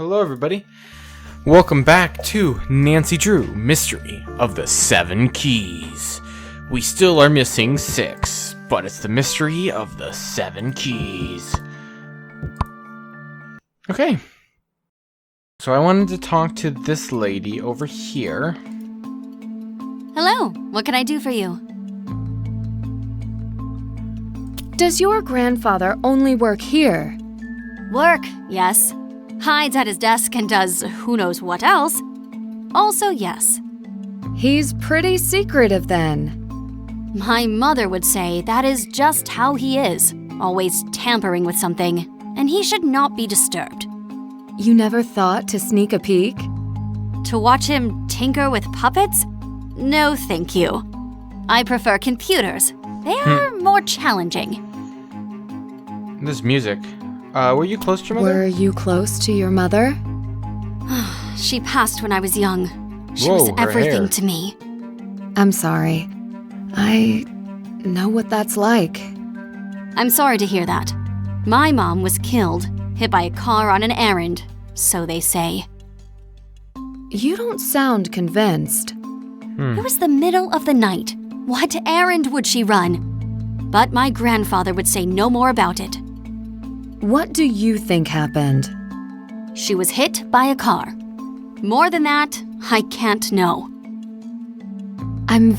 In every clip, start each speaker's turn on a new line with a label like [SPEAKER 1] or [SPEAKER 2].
[SPEAKER 1] Hello everybody. Welcome back to Nancy Drew, Mystery of the 7 Keys. We still are missing 6, but it's the mystery of the 7 keys. Okay. So I wanted to talk to this lady over here.
[SPEAKER 2] Hello, what can I do for you?
[SPEAKER 3] Does your grandfather only work here?
[SPEAKER 2] Work, yes. Hides at his desk and does who knows what else. Also, yes.
[SPEAKER 3] He's pretty secretive then.
[SPEAKER 2] My mother would say that is just how he is, always tampering with something, and he should not be disturbed.
[SPEAKER 3] You never thought to sneak a peek?
[SPEAKER 2] To watch him tinker with puppets? No, thank you. I prefer computers. They are more challenging.
[SPEAKER 1] This music. Were you close to your mother?
[SPEAKER 3] Were you close to your mother?
[SPEAKER 2] She passed when I was young. She
[SPEAKER 1] Whoa,
[SPEAKER 2] was
[SPEAKER 1] her
[SPEAKER 2] everything
[SPEAKER 1] hair.
[SPEAKER 2] to me.
[SPEAKER 3] I'm sorry. I know what that's like.
[SPEAKER 2] I'm sorry to hear that. My mom was killed, hit by a car on an errand, so they say.
[SPEAKER 3] You don't sound convinced.
[SPEAKER 2] It was the middle of the night. What errand would she run? But my grandfather would say no more about it.
[SPEAKER 3] What do you think happened?
[SPEAKER 2] She was hit by a car. More than that, I can't know.
[SPEAKER 3] I'm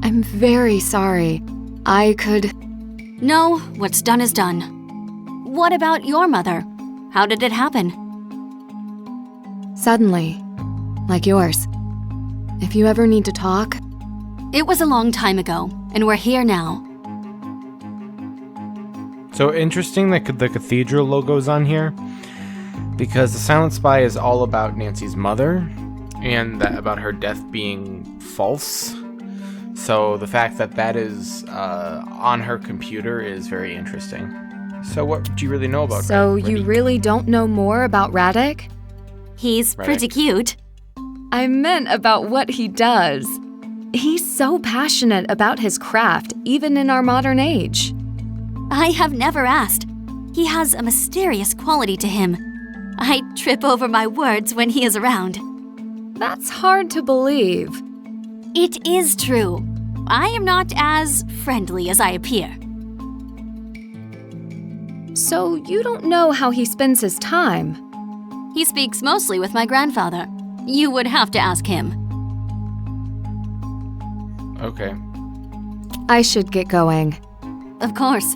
[SPEAKER 3] very sorry. I could...
[SPEAKER 2] No, what's done is done. What about your mother? How did it happen?
[SPEAKER 3] Suddenly. Like yours. If you ever need to talk...
[SPEAKER 2] It was a long time ago, and we're here now.
[SPEAKER 1] So interesting that the cathedral logo's on here, because the Silent Spy is all about Nancy's mother, and that about her death being false. So the fact that that is on her computer is very interesting. So what do you really know about
[SPEAKER 3] So
[SPEAKER 1] Reddick?
[SPEAKER 3] you really don't know more about Radek?
[SPEAKER 2] He's pretty
[SPEAKER 1] Right.
[SPEAKER 2] cute.
[SPEAKER 3] I meant about what he does. He's so passionate about his craft, even in our modern age.
[SPEAKER 2] I have never asked. He has a mysterious quality to him. I trip over my words when he is around.
[SPEAKER 3] That's hard to believe.
[SPEAKER 2] It is true. I am not as friendly as I appear.
[SPEAKER 3] So you don't know how he spends his time?
[SPEAKER 2] He speaks mostly with my grandfather. You would have to ask him.
[SPEAKER 1] Okay.
[SPEAKER 3] I should get going.
[SPEAKER 2] Of course.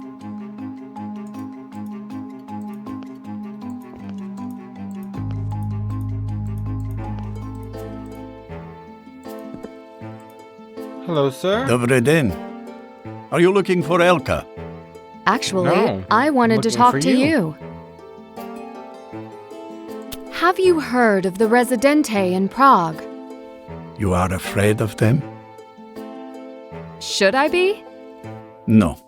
[SPEAKER 1] Hello, sir.
[SPEAKER 4] Dobry den. Are you looking for Elka?
[SPEAKER 3] Actually,
[SPEAKER 1] No,
[SPEAKER 3] I wanted to
[SPEAKER 1] looking
[SPEAKER 3] talk
[SPEAKER 1] for
[SPEAKER 3] to
[SPEAKER 1] you.
[SPEAKER 3] you. Have you heard of the Residente in Prague?
[SPEAKER 4] You are afraid of them?
[SPEAKER 3] Should I be?
[SPEAKER 4] No.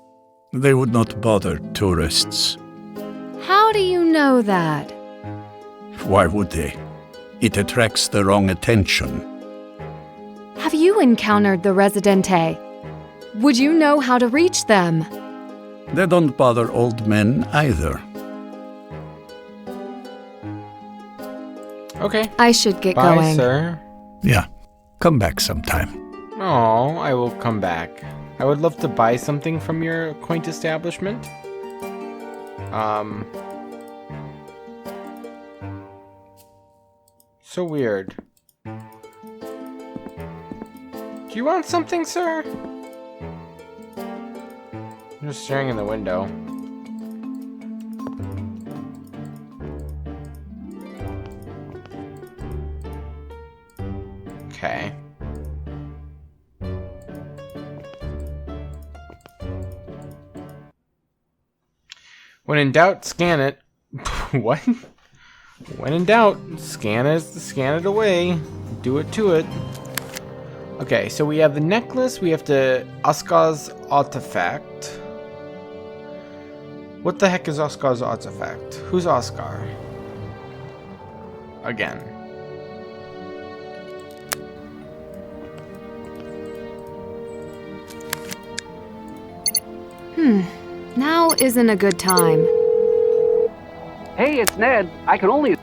[SPEAKER 4] They would not bother tourists.
[SPEAKER 3] How do you know that?
[SPEAKER 4] Why would they? It attracts the wrong attention.
[SPEAKER 3] Have you encountered the Residente? Would you know how to reach them?
[SPEAKER 4] They don't bother old men either.
[SPEAKER 1] Okay.
[SPEAKER 3] I should get
[SPEAKER 1] Bye,
[SPEAKER 3] going.
[SPEAKER 1] sir.
[SPEAKER 4] Yeah. Come back sometime.
[SPEAKER 1] Oh, I will come back. I would love to buy something from your quaint establishment. So weird. Do you want something, sir? I'm just staring in the window. Okay. When in doubt, scan it. What? When in doubt, scan it away. Do it to it. Okay, so we have the necklace. We have the Oscar's artifact. What the heck is Oscar's artifact? Who's Oscar? Again.
[SPEAKER 3] Now isn't a good time.
[SPEAKER 5] Hey, it's Ned. I can only...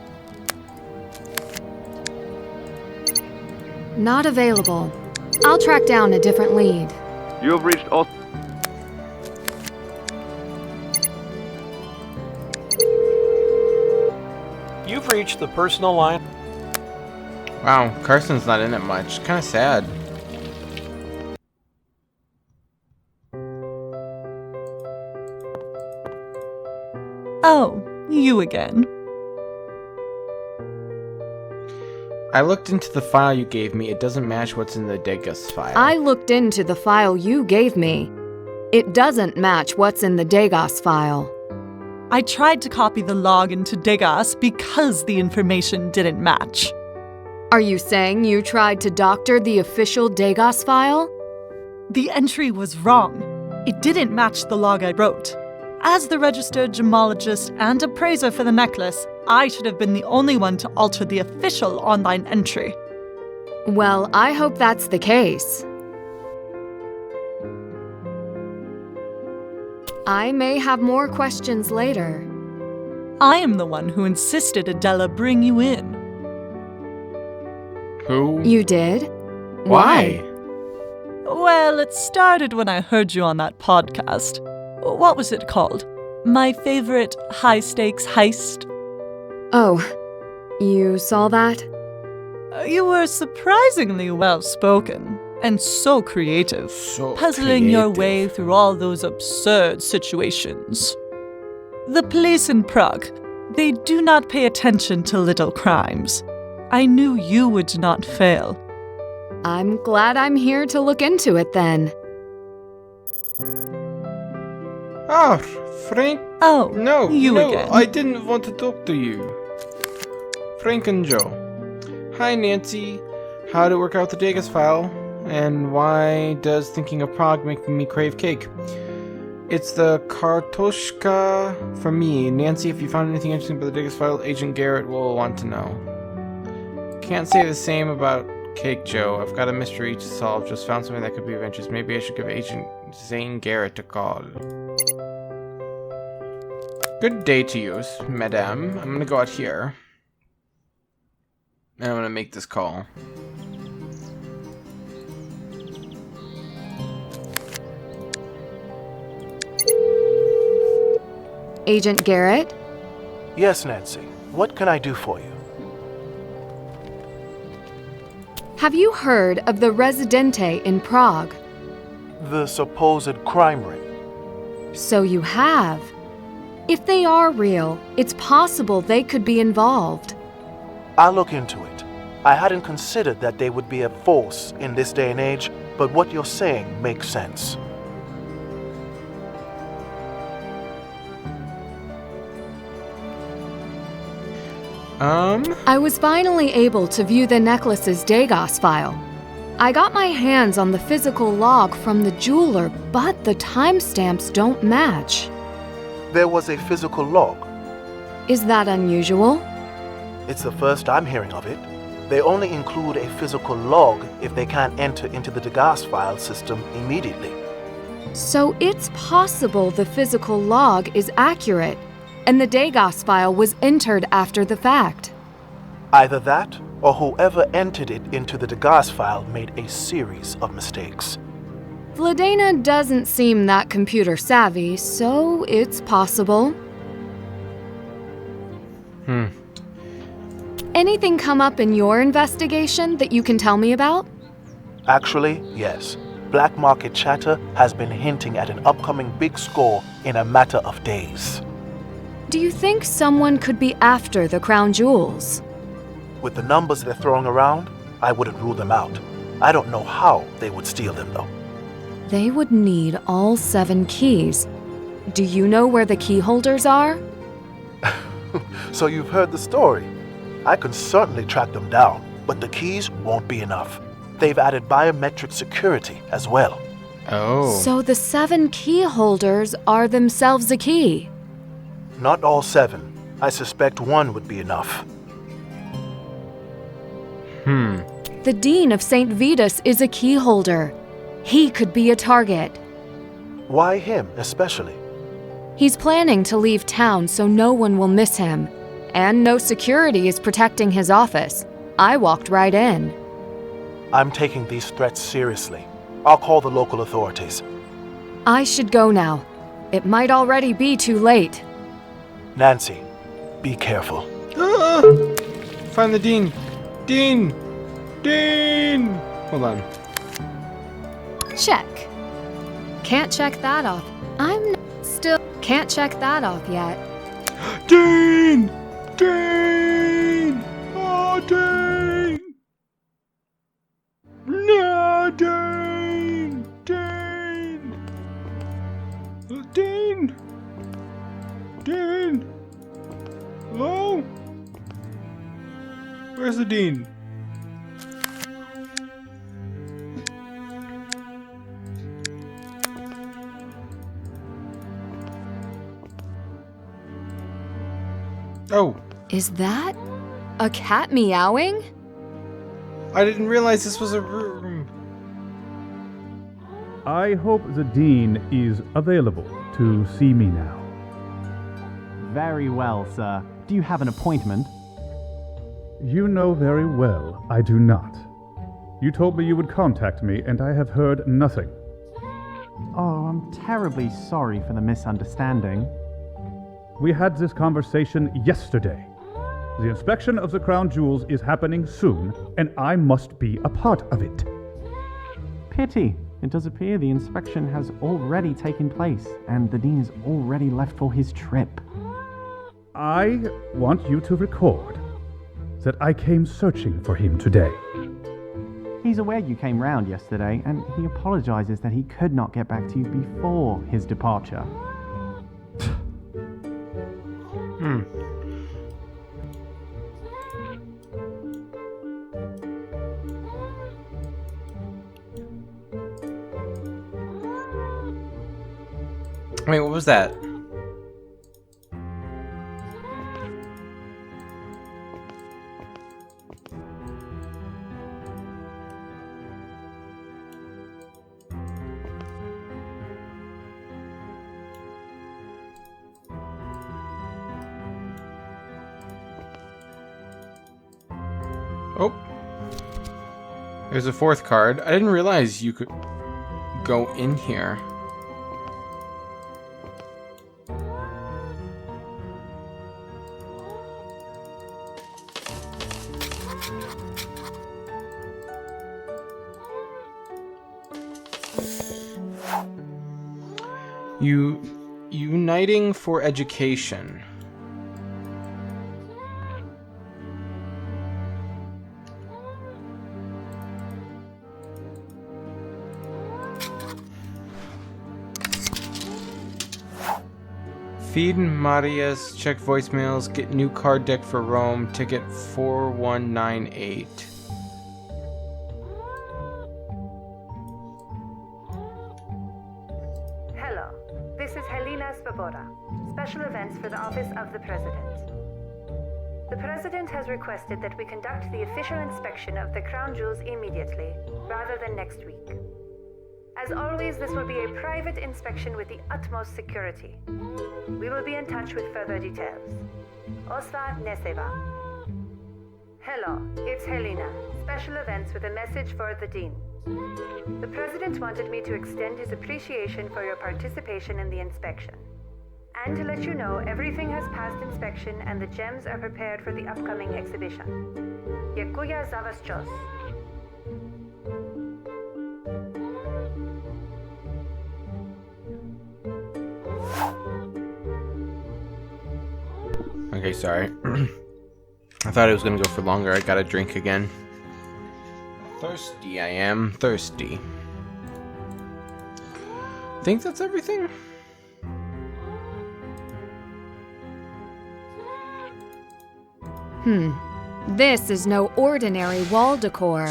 [SPEAKER 3] Not available. I'll track down a different lead.
[SPEAKER 5] You have reached all...
[SPEAKER 6] You've reached the personal line.
[SPEAKER 1] Wow, Carson's not in it much. Kind of sad.
[SPEAKER 7] Oh, you again.
[SPEAKER 1] I looked into the file you gave me. It doesn't match what's in the Degas file.
[SPEAKER 3] I looked into the file you gave me. It doesn't match what's in the Degas file.
[SPEAKER 7] I tried to copy the log into Degas because the information didn't match.
[SPEAKER 3] Are you saying you tried to doctor the official Degas file?
[SPEAKER 7] The entry was wrong. It didn't match the log I wrote. As the registered gemologist and appraiser for the necklace, I should have been the only one to alter the official online entry.
[SPEAKER 3] Well, I hope that's the case. I may have more questions later.
[SPEAKER 7] I am the one who insisted Adela bring you in.
[SPEAKER 1] Who?
[SPEAKER 3] You did?
[SPEAKER 1] Why?
[SPEAKER 7] Well, it started when I heard you on that podcast. What was it called? My favorite high-stakes heist?
[SPEAKER 3] Oh, you saw that?
[SPEAKER 7] You were surprisingly well-spoken and so creative, puzzling your way through all those absurd situations. The police in Prague, they do not pay attention to little crimes. I knew you would not fail.
[SPEAKER 3] I'm glad I'm here to look into it then.
[SPEAKER 1] Oh, Frank.
[SPEAKER 7] Oh,
[SPEAKER 1] No,
[SPEAKER 7] you
[SPEAKER 1] no,
[SPEAKER 7] again.
[SPEAKER 1] I didn't want to talk to you. Frank and Joe. Hi, Nancy. How to work out the Degas file? And why does thinking of Prague make me crave cake? It's the kartoshka for me. Nancy, if you found anything interesting about the Degas file, Agent Garrett will want to know. Can't say the same about cake, Joe. I've got a mystery to solve. Just found something that could be of interest. Maybe I should give Agent Zane Garrett a call. Good day to you, madame. I'm gonna go out here. And I'm gonna make this call.
[SPEAKER 3] Agent Garrett?
[SPEAKER 8] Yes, Nancy. What can I do for you?
[SPEAKER 3] Have you heard of the Residente in Prague?
[SPEAKER 8] The supposed crime ring.
[SPEAKER 3] So you have. If they are real, it's possible they could be involved.
[SPEAKER 8] I'll look into it. I hadn't considered that they would be a force in this day and age, but what you're saying makes sense.
[SPEAKER 3] I was finally able to view the necklace's Degas file. I got my hands on the physical log from the jeweler, but the timestamps don't match.
[SPEAKER 8] There was a physical log.
[SPEAKER 3] Is that unusual?
[SPEAKER 8] It's the first I'm hearing of it. They only include a physical log if they can't enter into the Degas file system immediately.
[SPEAKER 3] So it's possible the physical log is accurate, and the Degas file was entered after the fact.
[SPEAKER 8] Either that, or whoever entered it into the Degas file made a series of mistakes.
[SPEAKER 3] Vladena doesn't seem that computer savvy, so it's possible. Anything come up in your investigation that you can tell me about?
[SPEAKER 8] Actually, yes. Black market chatter has been hinting at an upcoming big score in a matter of days.
[SPEAKER 3] Do you think someone could be after the crown jewels?
[SPEAKER 8] With the numbers they're throwing around, I wouldn't rule them out. I don't know how they would steal them, though.
[SPEAKER 3] They would need all 7 keys. Do you know where the key holders are?
[SPEAKER 8] So you've heard the story. I can certainly track them down, but the keys won't be enough. They've added biometric security as well.
[SPEAKER 1] Oh.
[SPEAKER 3] So the 7 key holders are themselves a key.
[SPEAKER 8] Not all 7. I suspect 1 would be enough.
[SPEAKER 3] The Dean of St. Vitus is a key holder. He could be a target.
[SPEAKER 8] Why him, especially?
[SPEAKER 3] He's planning to leave town so no one will miss him. And no security is protecting his office. I walked right in.
[SPEAKER 8] I'm taking these threats seriously. I'll call the local authorities.
[SPEAKER 3] I should go now. It might already be too late.
[SPEAKER 8] Nancy, be careful.
[SPEAKER 1] Ah! Find the Dean. Dean! Dean! Hold on.
[SPEAKER 3] Check. Can't check that off. Can't check that off yet.
[SPEAKER 1] Dean! Dean! Oh, Dean! No, Dean! Dean! Dean! Dean! Hello? Where's the Dean? Oh.
[SPEAKER 3] Is that a cat meowing?
[SPEAKER 1] I didn't realize this was a room.
[SPEAKER 5] I hope the Dean is available to see me now.
[SPEAKER 9] Very well, sir. Do you have an appointment?
[SPEAKER 5] You know very well I do not. You told me you would contact me, and I have heard nothing.
[SPEAKER 9] Oh, I'm terribly sorry for the misunderstanding.
[SPEAKER 5] We had this conversation yesterday. The inspection of the crown jewels is happening soon, and I must be a part of it.
[SPEAKER 9] Pity. It does appear the inspection has already taken place, and the Dean is already left for his trip.
[SPEAKER 5] I want you to record that I came searching for him today.
[SPEAKER 9] He's aware you came round yesterday, and he apologizes that he could not get back to you before his departure.
[SPEAKER 1] Wait, what was that? Oh. There's a fourth card. I didn't realize you could go in here. Uniting for education. Feed Marias, check voicemails, get new card deck for Rome, ticket 4198.
[SPEAKER 10] Special events for the office of the President. The President has requested that we conduct the official inspection of the crown jewels immediately, rather than next week. As always, this will be a private inspection with the utmost security. We will be in touch with further details. Osva Neseva. Hello, it's Helena. Special events with a message for the Dean. The President wanted me to extend his appreciation for your participation in the inspection. And to let you know, everything has passed inspection and the gems are prepared for the upcoming exhibition. Dziękuję za wasz czas.
[SPEAKER 1] Okay, sorry. I thought it was gonna go for longer. I gotta drink again. Thirsty, I am thirsty. Think that's everything?
[SPEAKER 3] This is no ordinary wall decor.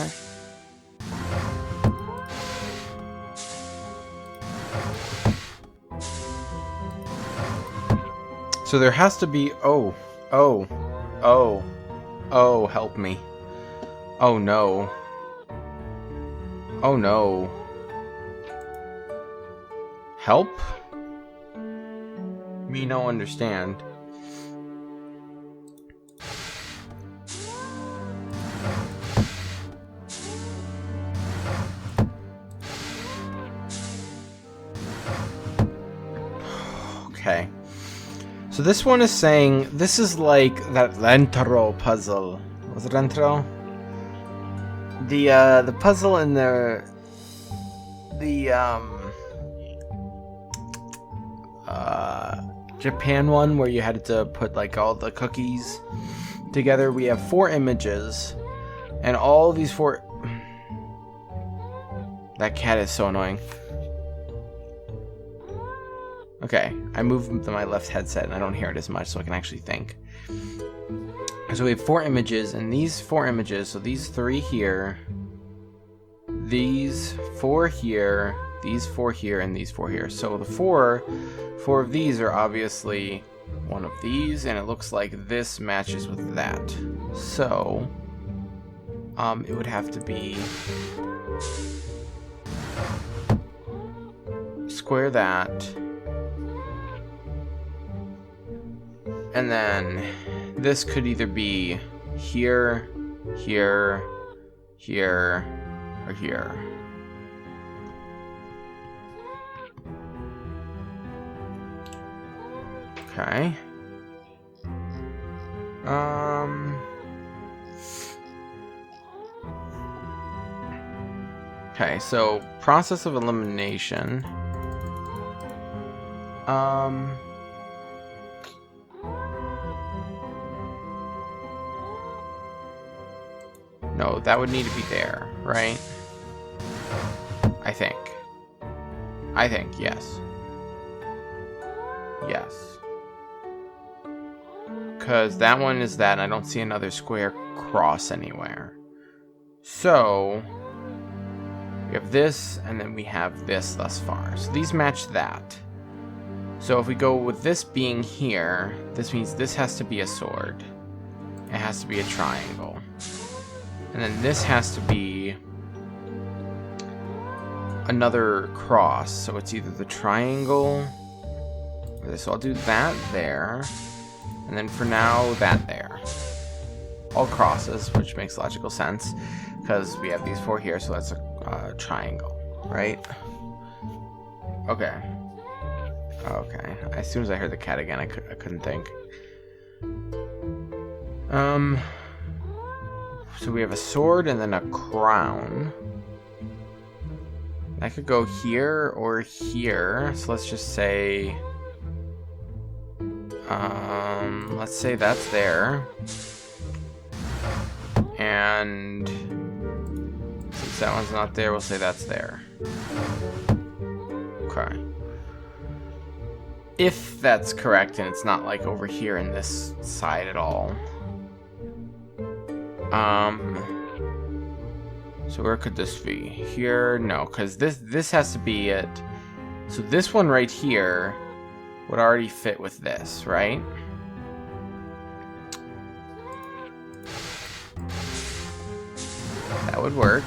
[SPEAKER 1] So there has to be... Oh, help me. Oh no. Oh no. Help? Me no understand. So this one is saying, this is like that Lentro puzzle. Was it Lentro? The puzzle in the Japan one where you had to put like all the cookies together. We have 4 images, and all these 4... That cat is so annoying. Okay, I moved my left headset and I don't hear it as much, so I can actually think. So we have 4 images, and these 4 images, so these 3 here, these 4 here, these 4 here, and these 4 here. So the 4 of these are obviously one of these, and it looks like this matches with that. So, it would have to be square that, and then this could either be here, here, here, or here. Okay. Okay, so process of elimination. No, that would need to be there, right? I think, yes. Yes. Because that one is that, and I don't see another square cross anywhere. So, we have this, and then we have this thus far. So these match that. So if we go with this being here, this means this has to be a sword. It has to be a triangle. And then this has to be another cross. So it's either the triangle or this. So I'll do that there. And then for now, that there. All crosses, which makes logical sense. Because we have these 4 here, so that's a triangle, right? Okay. Okay. As soon as I heard the cat again, I couldn't think. So we have a sword and then a crown. I could go here or here. So let's just say... let's say that's there. And... since that one's not there, we'll say that's there. Okay. If that's correct and it's not like over here in this side at all. So where could this be? Here? No, because this has to be it. So this one right here would already fit with this, right? That would work.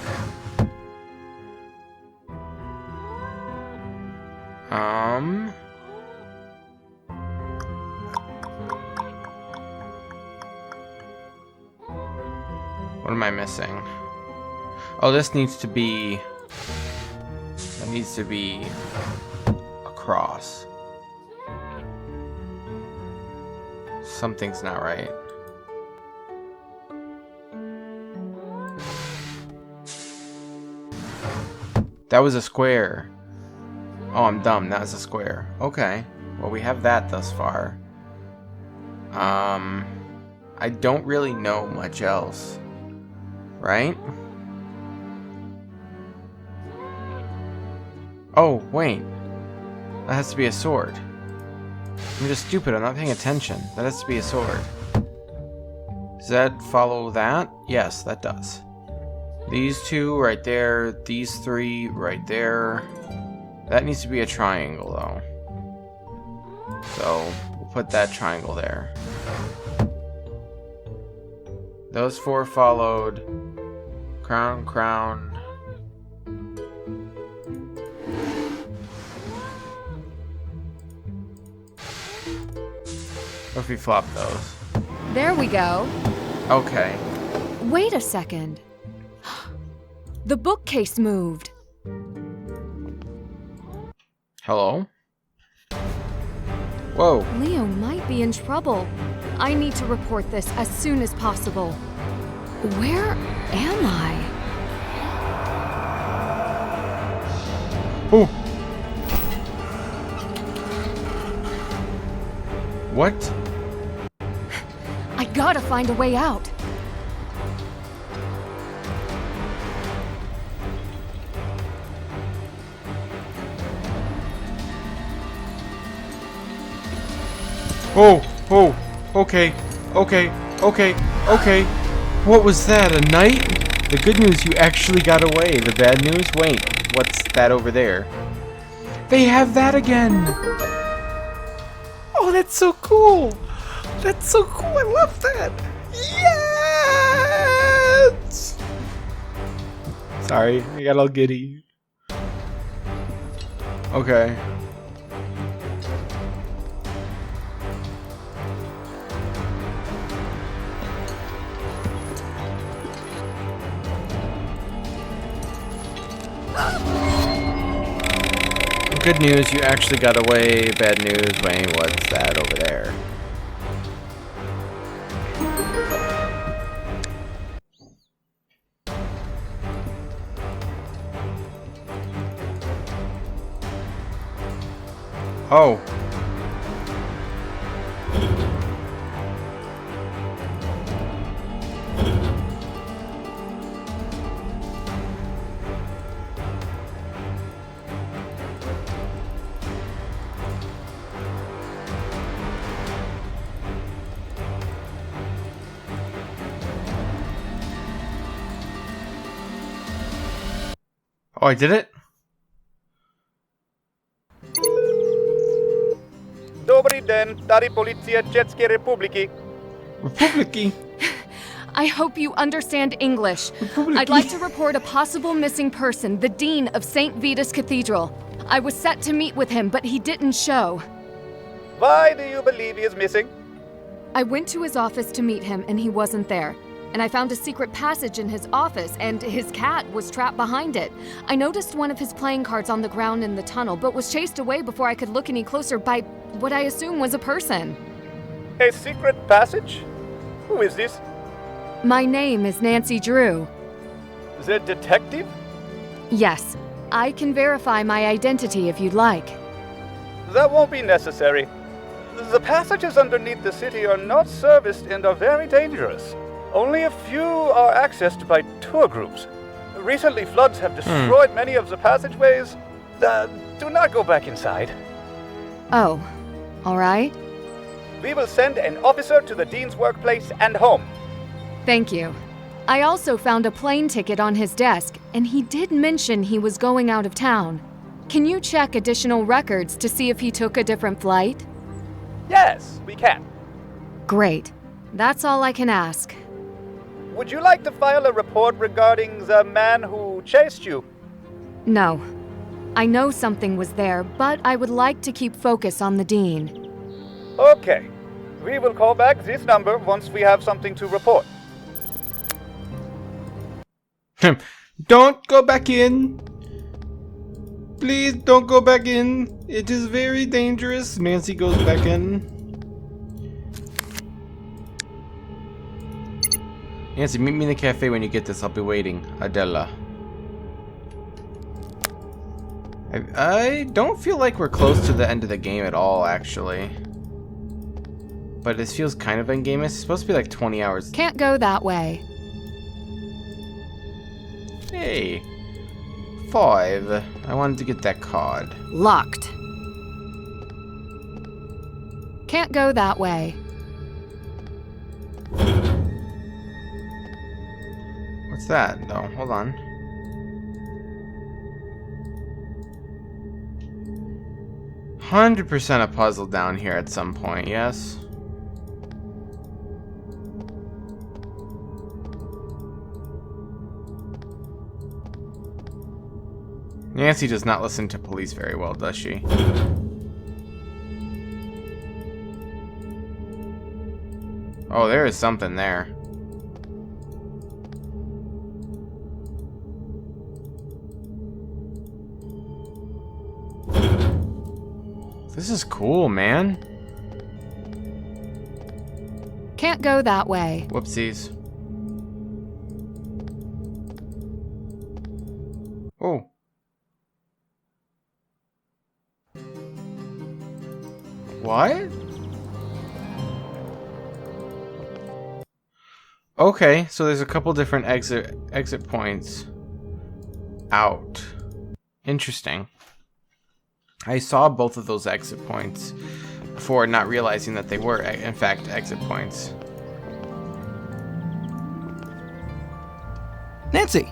[SPEAKER 1] What am I missing? Oh, this needs to be... that needs to be a cross. Something's not right. That was a square. Oh, I'm dumb. That was a square. Okay. Well, we have that thus far. I don't really know much else. Right? Oh, wait. That has to be a sword. I'm just stupid. I'm not paying attention. That has to be a sword. Does that follow that? Yes, that does. These 2 right there. These 3 right there. That needs to be a triangle, though. So, we'll put that triangle there. Those 4 followed. Crown, crown. What if we flop those?
[SPEAKER 3] There we go.
[SPEAKER 1] Okay.
[SPEAKER 3] Wait a second. The bookcase moved.
[SPEAKER 1] Hello? Whoa.
[SPEAKER 3] Leo might be in trouble. I need to report this as soon as possible. Where am I?
[SPEAKER 1] Oh. What?
[SPEAKER 3] I gotta find a way out.
[SPEAKER 1] Oh, oh, okay, okay, okay, okay. What was that, a knight? The good news, you actually got away. The bad news, wait, what's that over there? They have that again! Oh, that's so cool! That's so cool, I love that! Yes! Sorry, I got all giddy. Okay. Good news, you actually got away. Bad news, wait, what's that over there? Oh. Oh, I did it?
[SPEAKER 11] Dobry den, tady policja České republiky.
[SPEAKER 1] Republiky?
[SPEAKER 3] I hope you understand English. I'd like to report a possible missing person, the Dean of St. Vitus Cathedral. I was set to meet with him, but he didn't show.
[SPEAKER 11] Why do you believe he is missing?
[SPEAKER 3] I went to his office to meet him, and he wasn't there. And I found a secret passage in his office, and his cat was trapped behind it. I noticed one of his playing cards on the ground in the tunnel, but was chased away before I could look any closer by what I assume was a person.
[SPEAKER 11] A secret passage? Who is this?
[SPEAKER 3] My name is Nancy Drew.
[SPEAKER 11] The detective?
[SPEAKER 3] Yes, I can verify my identity if you'd like.
[SPEAKER 11] That won't be necessary. The passages underneath the city are not serviced and are very dangerous. Only a few are accessed by tour groups. Recently, floods have destroyed many of the passageways. Do not go back inside.
[SPEAKER 3] Oh, all right.
[SPEAKER 11] We will send an officer to the Dean's workplace and home.
[SPEAKER 3] Thank you. I also found a plane ticket on his desk, and he did mention he was going out of town. Can you check additional records to see if he took a different flight?
[SPEAKER 11] Yes, we can.
[SPEAKER 3] Great. That's all I can ask.
[SPEAKER 11] Would you like to file a report regarding the man who chased you?
[SPEAKER 3] No. I know something was there, but I would like to keep focus on the Dean.
[SPEAKER 11] Okay. We will call back this number once we have something to report.
[SPEAKER 1] Don't go back in. Please don't go back in. It is very dangerous. Nancy goes back in. Nancy, meet me in the cafe when you get this. I'll be waiting. Adela. I don't feel like we're close to the end of the game at all, actually. But this feels kind of endgame. It's supposed to be like 20 hours.
[SPEAKER 3] Can't go that way.
[SPEAKER 1] Hey. 5. I wanted to get that card.
[SPEAKER 3] Locked. Can't go that way.
[SPEAKER 1] What's that, though? Hold on. "100% a puzzle down here at some point, yes? Nancy does not listen to police very well, does she? Oh, there is something there. This is cool, man.
[SPEAKER 3] Can't go that way.
[SPEAKER 1] Whoopsies. Oh. What? Okay, so there's a couple different exit points out. Interesting. I saw both of those exit points before, not realizing that they were, in fact, exit points.
[SPEAKER 12] Nancy!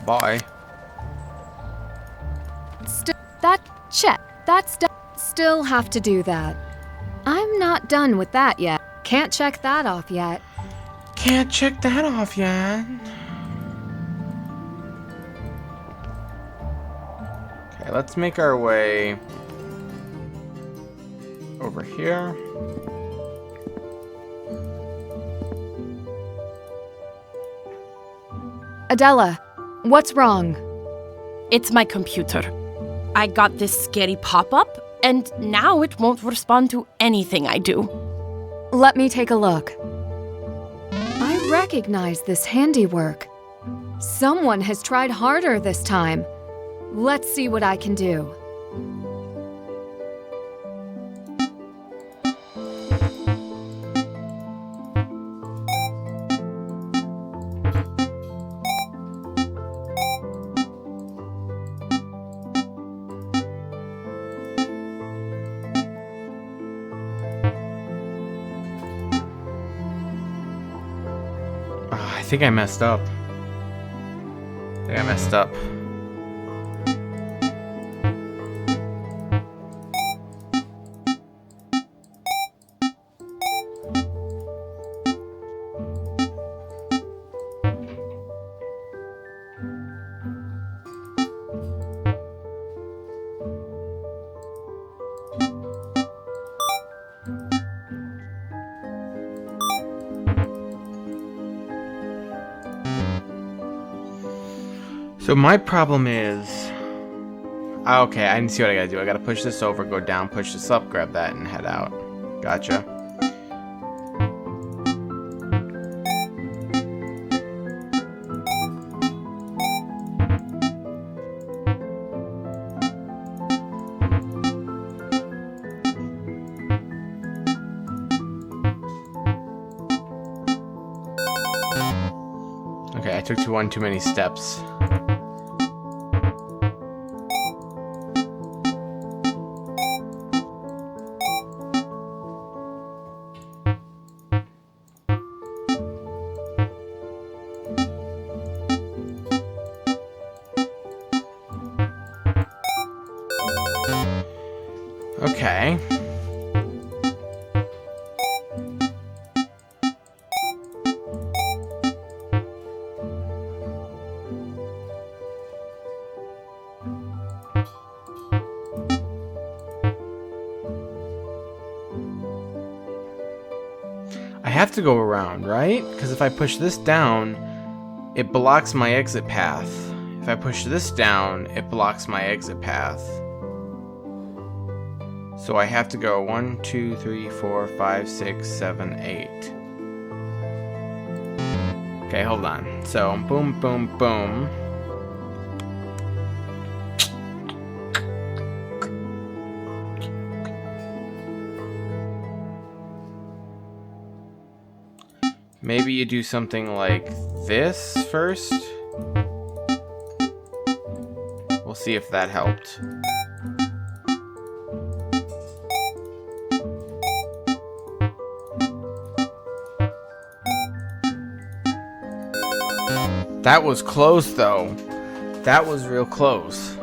[SPEAKER 1] Bye.
[SPEAKER 3] Still have to do that. I'm not done with that yet. Can't check that off yet.
[SPEAKER 1] Can't check that off yet. Okay, let's make our way over here.
[SPEAKER 3] Adela, what's wrong?
[SPEAKER 13] It's my computer. I got this scary pop-up, and now it won't respond to anything I do.
[SPEAKER 3] Let me take a look. I recognize this handiwork. Someone has tried harder this time. Let's see what I can do.
[SPEAKER 1] I think I messed up. So my problem is... okay, I see what I gotta do. I gotta push this over, go down, push this up, grab that, and head out. Gotcha. Okay, I took one too many steps. Okay. I have to go around, right? Because if I push this down, it blocks my exit path. If I push this down, it blocks my exit path. So I have to go 1, 2, 3, 4, 5, 6, 7, 8. Okay, hold on. So, boom, boom, boom. Maybe you do something like this first. We'll see if that helped. That was close, though. That was real close.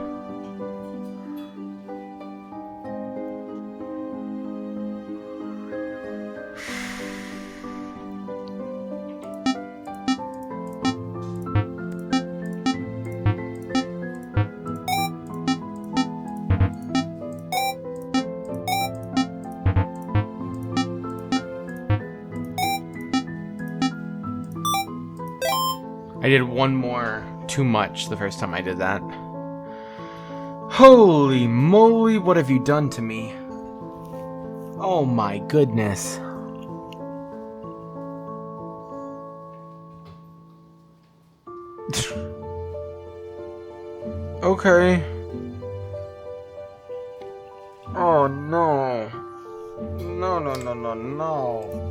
[SPEAKER 1] I did one more too much the first time I did that. Holy moly, what have you done to me? Oh my goodness. Okay. Oh no. No, no, no, no, no.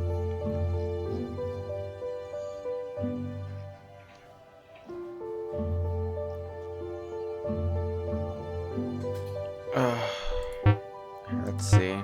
[SPEAKER 1] Let's see.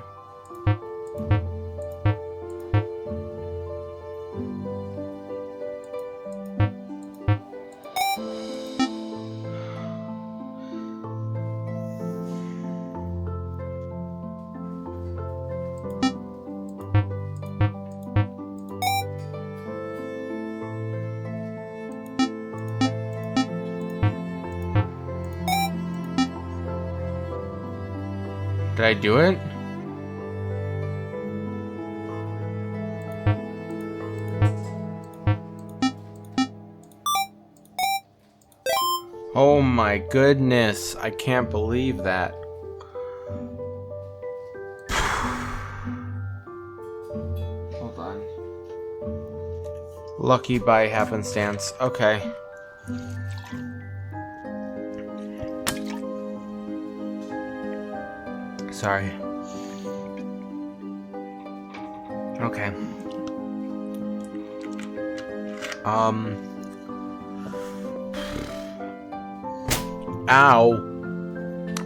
[SPEAKER 1] Did I do it? Oh my goodness, I can't believe that. Hold on. Lucky by happenstance. Okay. Sorry. Okay. Ow.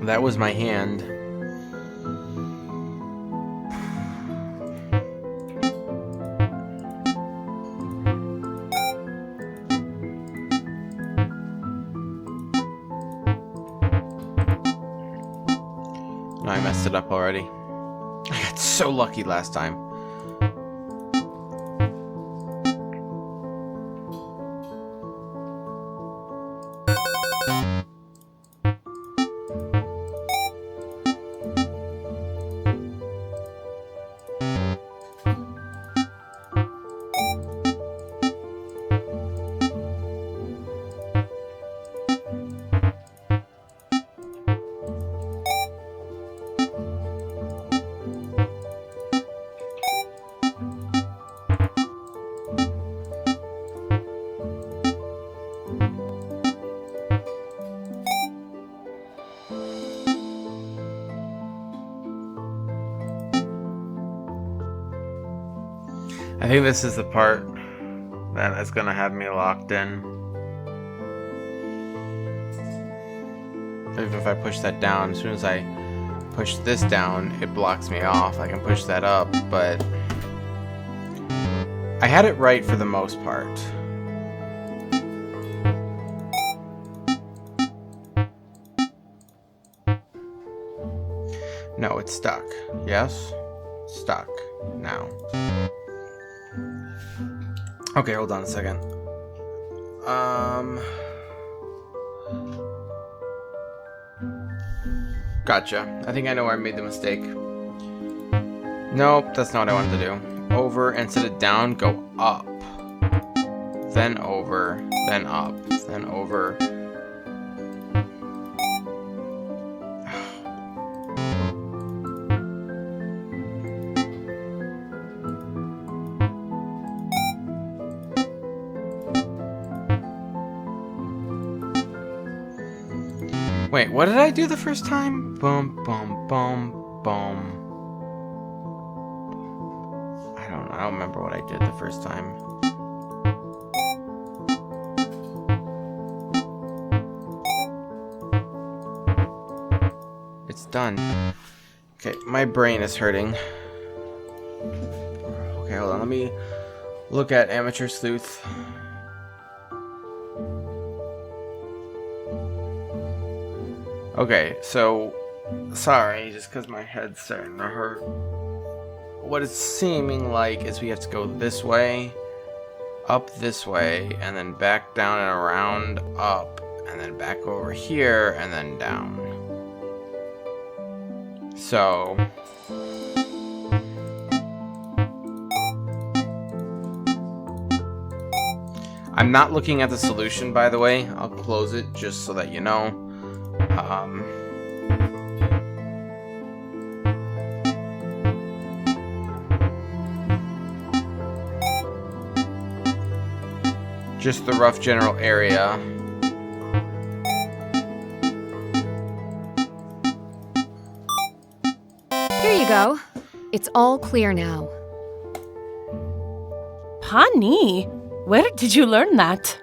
[SPEAKER 1] That was my hand. No, I messed it up already. I got so lucky last time. I think this is the part that is gonna have me locked in. Even if I push that down, as soon as I push this down, it blocks me off. I can push that up, but I had it right for the most part. No, it's stuck. Yes? Stuck. Now. Okay, hold on a second. Gotcha. I think I know where I made the mistake. Nope, that's not what I wanted to do. Over, instead of down, go up. Then over, then up, then over. Wait, what did I do the first time? Boom, boom, boom, boom. I don't remember what I did the first time. It's done. Okay, my brain is hurting. Okay, hold on, let me look at Amateur Sleuth. Okay, so, sorry, just because my head's starting to hurt. What it's seeming like is we have to go this way, up this way, and then back down and around, up, and then back over here, and then down. So... I'm not looking at the solution, by the way. I'll close it just so that you know. Just the rough general area.
[SPEAKER 3] go. It's all clear now.
[SPEAKER 13] Pani, where did you learn that?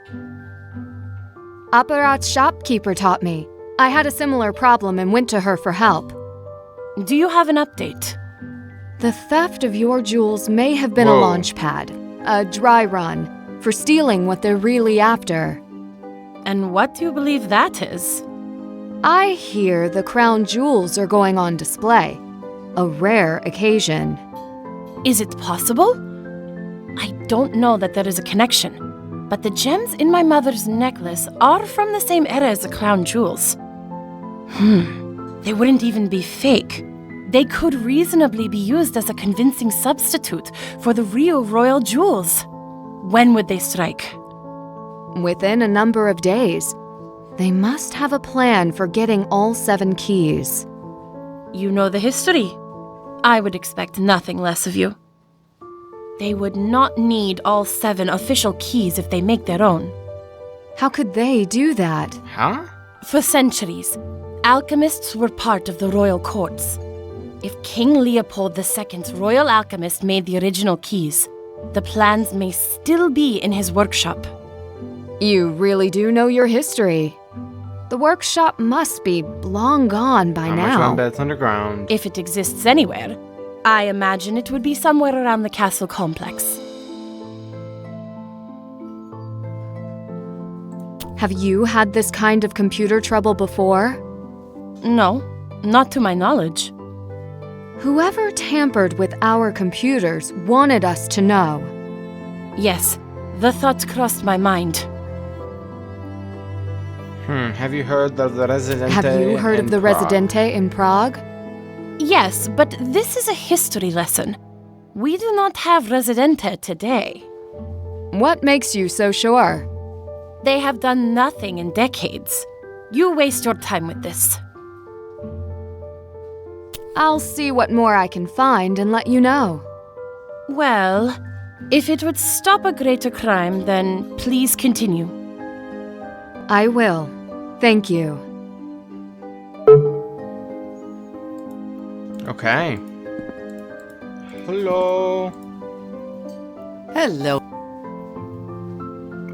[SPEAKER 3] Apparat's shopkeeper taught me. I had a similar problem and went to her for help.
[SPEAKER 13] Do you have an update?
[SPEAKER 3] The theft of your jewels may have been a launch pad, a dry run, for stealing what they're really after.
[SPEAKER 13] And what do you believe that is?
[SPEAKER 3] I hear the crown jewels are going on display. A rare occasion.
[SPEAKER 13] Is it possible? I don't know that there is a connection, but the gems in my mother's necklace are from the same era as the crown jewels. They wouldn't even be fake. They could reasonably be used as a convincing substitute for the real royal jewels. When would they strike?
[SPEAKER 3] Within a number of days. They must have a plan for getting all 7 keys.
[SPEAKER 13] You know the history. I would expect nothing less of you. They would not need all 7 official keys if they make their own.
[SPEAKER 3] How could they do that?
[SPEAKER 1] Huh?
[SPEAKER 13] For centuries, alchemists were part of the royal courts. If King Leopold II's royal alchemist made the original keys, the plans may still be in his workshop.
[SPEAKER 3] You really do know your history. The workshop must be long gone by now.
[SPEAKER 1] How much bet it's underground?
[SPEAKER 13] If it exists anywhere, I imagine it would be somewhere around the castle complex.
[SPEAKER 3] Have you had this kind of computer trouble before?
[SPEAKER 13] No, not to my knowledge.
[SPEAKER 3] Whoever tampered with our computers wanted us to know.
[SPEAKER 13] Yes, the thought crossed my mind.
[SPEAKER 1] Have you heard of the Residente
[SPEAKER 3] Have you heard of the Residente in Prague?
[SPEAKER 13] Yes, but this is a history lesson. We do not have Residente today.
[SPEAKER 3] What makes you so sure?
[SPEAKER 13] They have done nothing in decades. You waste your time with this.
[SPEAKER 3] I'll see what more I can find and let you know.
[SPEAKER 13] Well, if it would stop a greater crime, then please continue.
[SPEAKER 3] I will. Thank you.
[SPEAKER 1] Okay. Hello.
[SPEAKER 12] Hello.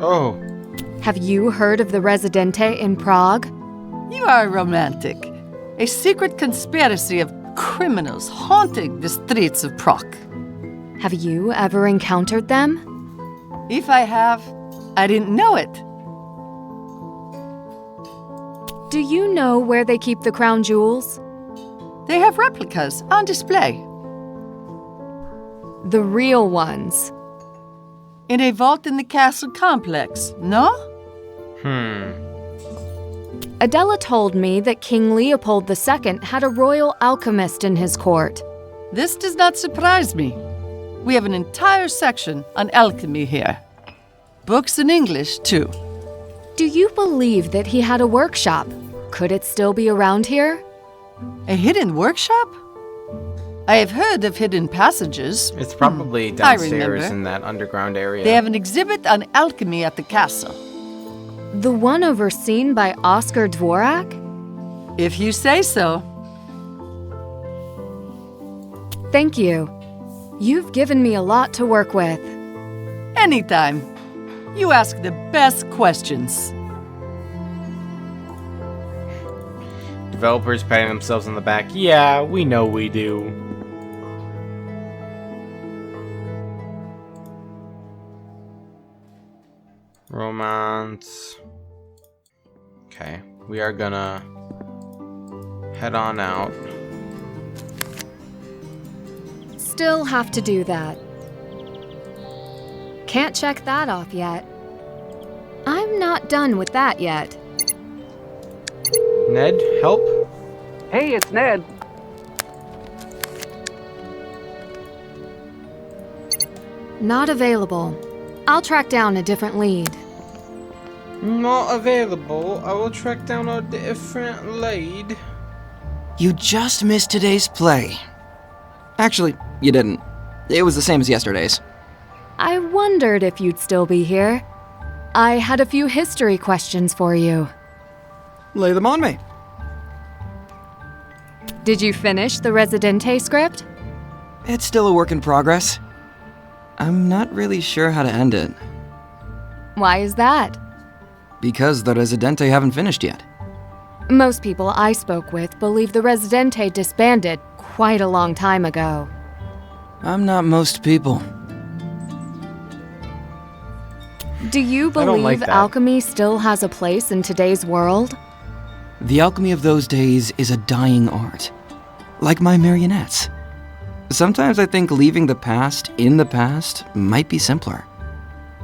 [SPEAKER 1] Oh.
[SPEAKER 3] Have you heard of the Residente in Prague?
[SPEAKER 12] You are romantic. A secret conspiracy of criminals haunting the streets of Prague.
[SPEAKER 3] Have you ever encountered them?
[SPEAKER 12] If I have, I didn't know it.
[SPEAKER 3] Do you know where they keep the crown jewels?
[SPEAKER 12] They have replicas on display.
[SPEAKER 3] The real ones.
[SPEAKER 12] In a vault in the castle complex, no?
[SPEAKER 3] Adela told me that King Leopold II had a royal alchemist in his court.
[SPEAKER 12] This does not surprise me. We have an entire section on alchemy here. Books in English, too.
[SPEAKER 3] Do you believe that he had a workshop? Could it still be around here?
[SPEAKER 12] A hidden workshop? I have heard of hidden passages.
[SPEAKER 1] It's probably downstairs in that underground area.
[SPEAKER 12] They have an exhibit on alchemy at the castle.
[SPEAKER 3] The one overseen by Oscar Dvorak?
[SPEAKER 12] If you say so.
[SPEAKER 3] Thank you. You've given me a lot to work with.
[SPEAKER 12] Anytime. You ask the best questions.
[SPEAKER 1] Developers patting themselves on the back. Yeah, we know we do. Romance. Okay, we are gonna head on out.
[SPEAKER 3] Still have to do that. Can't check that off yet. I'm not done with that yet.
[SPEAKER 1] Ned, help?
[SPEAKER 14] Hey, it's Ned.
[SPEAKER 3] Not available. I'll track down a different lead.
[SPEAKER 1] Not available. I will track down a different lead.
[SPEAKER 15] You just missed today's play. Actually, you didn't. It was the same as yesterday's.
[SPEAKER 3] I wondered if you'd still be here. I had a few history questions for you.
[SPEAKER 15] Lay them on me.
[SPEAKER 3] Did you finish the Residente script?
[SPEAKER 15] It's still a work in progress. I'm not really sure how to end it.
[SPEAKER 3] Why is that?
[SPEAKER 15] Because the Residente haven't finished yet.
[SPEAKER 3] Most people I spoke with believe the Residente disbanded quite a long time ago.
[SPEAKER 15] I'm not most people.
[SPEAKER 3] Do you believe alchemy still has a place in today's world?
[SPEAKER 15] The alchemy of those days is a dying art. Like my marionettes. Sometimes I think leaving the past in the past might be simpler.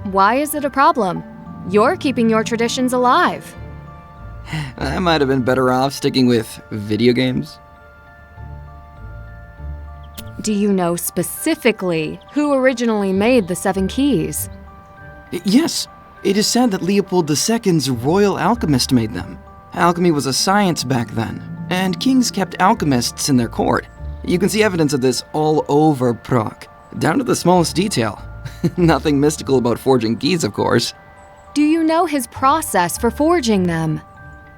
[SPEAKER 3] Why is it a problem? You're keeping your traditions alive.
[SPEAKER 15] I might have been better off sticking with video games.
[SPEAKER 3] Do you know specifically who originally made the 7 keys?
[SPEAKER 15] Yes, it is said that Leopold II's royal alchemist made them. Alchemy was a science back then, and kings kept alchemists in their court. You can see evidence of this all over Prague, down to the smallest detail. Nothing mystical about forging keys, of course.
[SPEAKER 3] Do you know his process for forging them?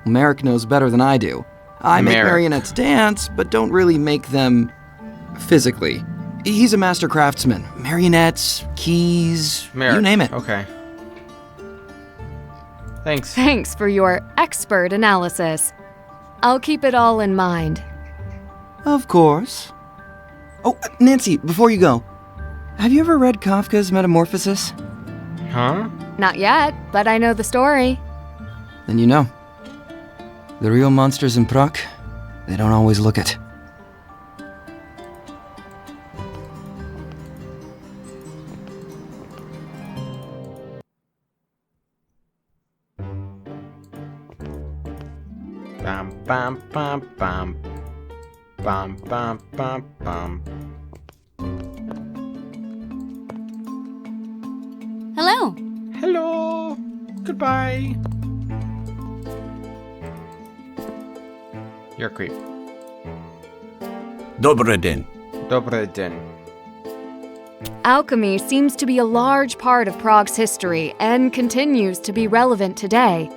[SPEAKER 15] Merrick knows better than I do. I make marionettes dance, but don't really make them physically. He's a master craftsman. Marionettes, keys, you name it.
[SPEAKER 1] Okay. Thanks.
[SPEAKER 3] Thanks for your expert analysis. I'll keep it all in mind.
[SPEAKER 15] Of course. Oh, Nancy, before you go, have you ever read Kafka's Metamorphosis?
[SPEAKER 1] Huh?
[SPEAKER 3] Not yet, but I know the story.
[SPEAKER 15] Then you know. The real monsters in Prague, they don't always look it.
[SPEAKER 1] Bam, bam, bam, bam. Bam, bam, bam, bam.
[SPEAKER 2] Hello.
[SPEAKER 1] Hello. Goodbye. You're a creep.
[SPEAKER 4] Dobre den.
[SPEAKER 1] Dobre den.
[SPEAKER 3] Alchemy seems to be a large part of Prague's history and continues to be relevant today.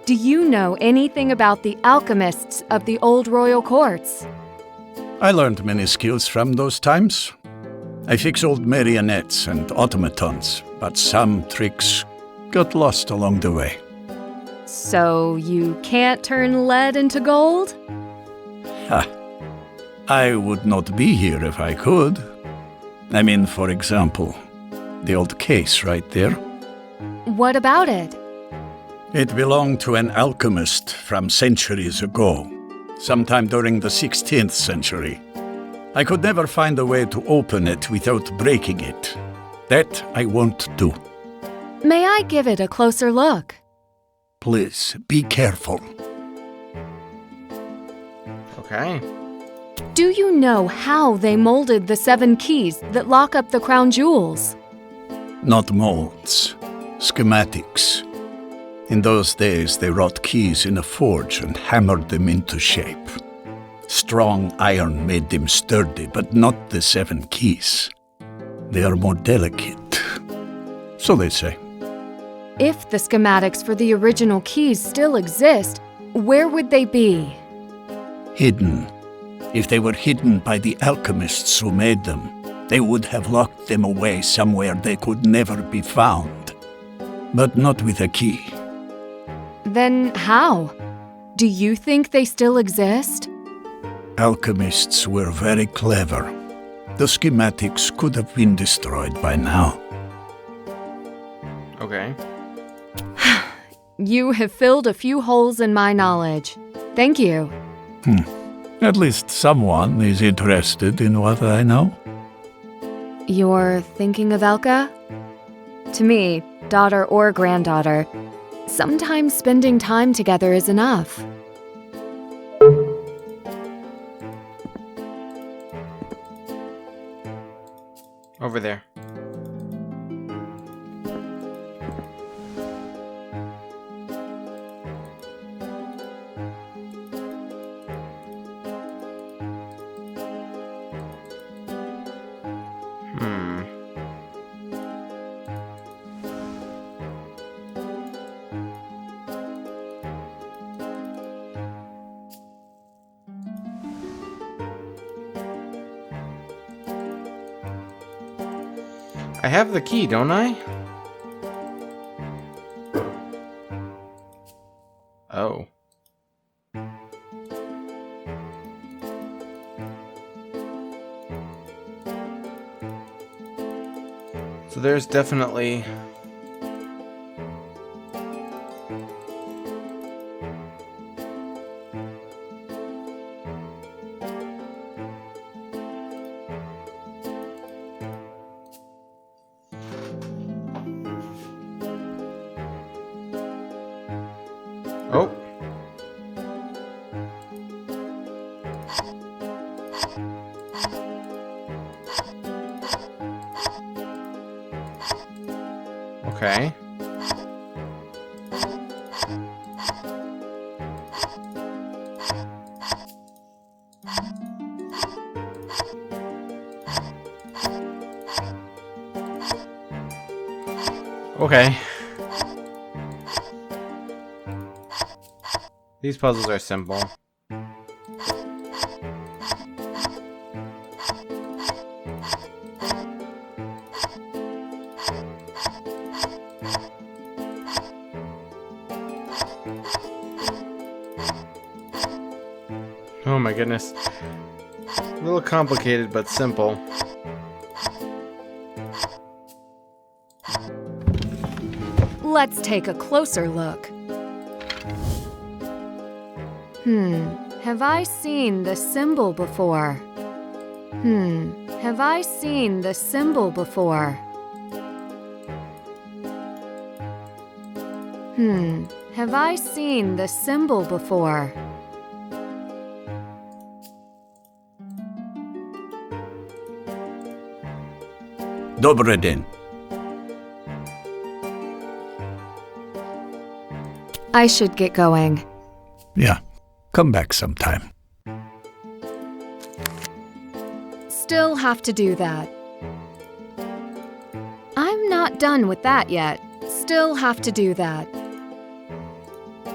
[SPEAKER 3] Do you know anything about the alchemists of the old royal courts?
[SPEAKER 4] I learned many skills from those times. I fix old marionettes and automatons, but some tricks got lost along the way.
[SPEAKER 3] So you can't turn lead into gold?
[SPEAKER 4] Ha! I would not be here if I could. I mean, for example, the old case right there.
[SPEAKER 3] What about it?
[SPEAKER 4] It belonged to an alchemist from centuries ago, sometime during the 16th century. I could never find a way to open it without breaking it. That I won't do.
[SPEAKER 3] May I give it a closer look?
[SPEAKER 4] Please, be careful.
[SPEAKER 1] Okay.
[SPEAKER 3] Do you know how they molded the 7 keys that lock up the crown jewels?
[SPEAKER 4] Not molds, schematics. In those days, they wrought keys in a forge and hammered them into shape. Strong iron made them sturdy, but not the 7 keys. They are more delicate. So they say.
[SPEAKER 3] If the schematics for the original keys still exist, where would they be?
[SPEAKER 4] Hidden. If they were hidden by the alchemists who made them, they would have locked them away somewhere they could never be found. But not with a key.
[SPEAKER 3] Then how? Do you think they still exist?
[SPEAKER 4] Alchemists were very clever. The schematics could have been destroyed by now.
[SPEAKER 1] Okay.
[SPEAKER 3] You have filled a few holes in my knowledge. Thank you.
[SPEAKER 4] At least someone is interested in what I know.
[SPEAKER 3] You're thinking of Elka? To me, daughter or granddaughter, sometimes spending time together is enough.
[SPEAKER 1] Over there. I have the key, don't I? Oh. So there's definitely... Oh. Okay. Okay. These puzzles are simple. Oh my goodness. A little complicated, but simple.
[SPEAKER 3] Let's take a closer look. Have I seen the symbol before? Have I seen the symbol before? Have I seen the symbol before?
[SPEAKER 4] Dobry den.
[SPEAKER 3] I should get going.
[SPEAKER 4] Yeah, come back sometime.
[SPEAKER 3] Still have to do that. I'm not done with that yet. Still have to do that.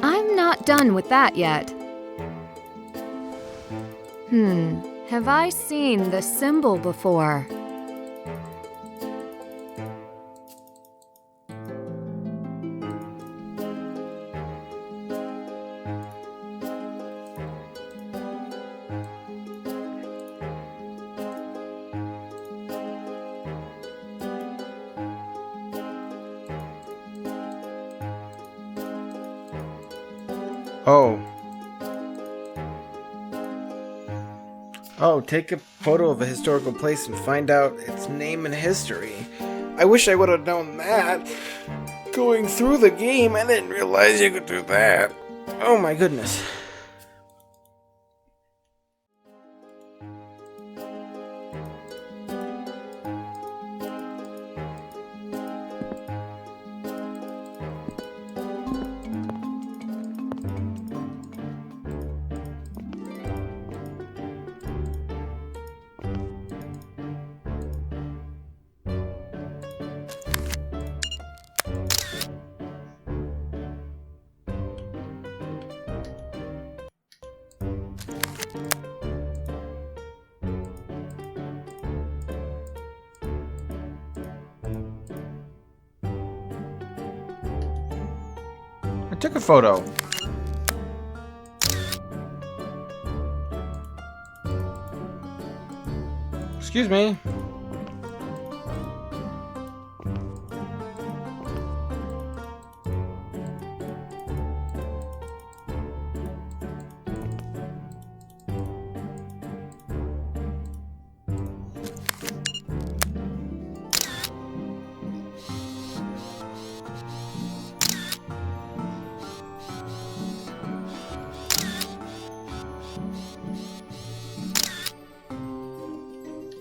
[SPEAKER 3] I'm not done with that yet. Have I seen the symbol before?
[SPEAKER 1] Oh. Oh, take a photo of a historical place and find out its name and history. I wish I would have known that. Going through the game, I didn't realize you could do that. Oh my goodness. I took a photo. Excuse me.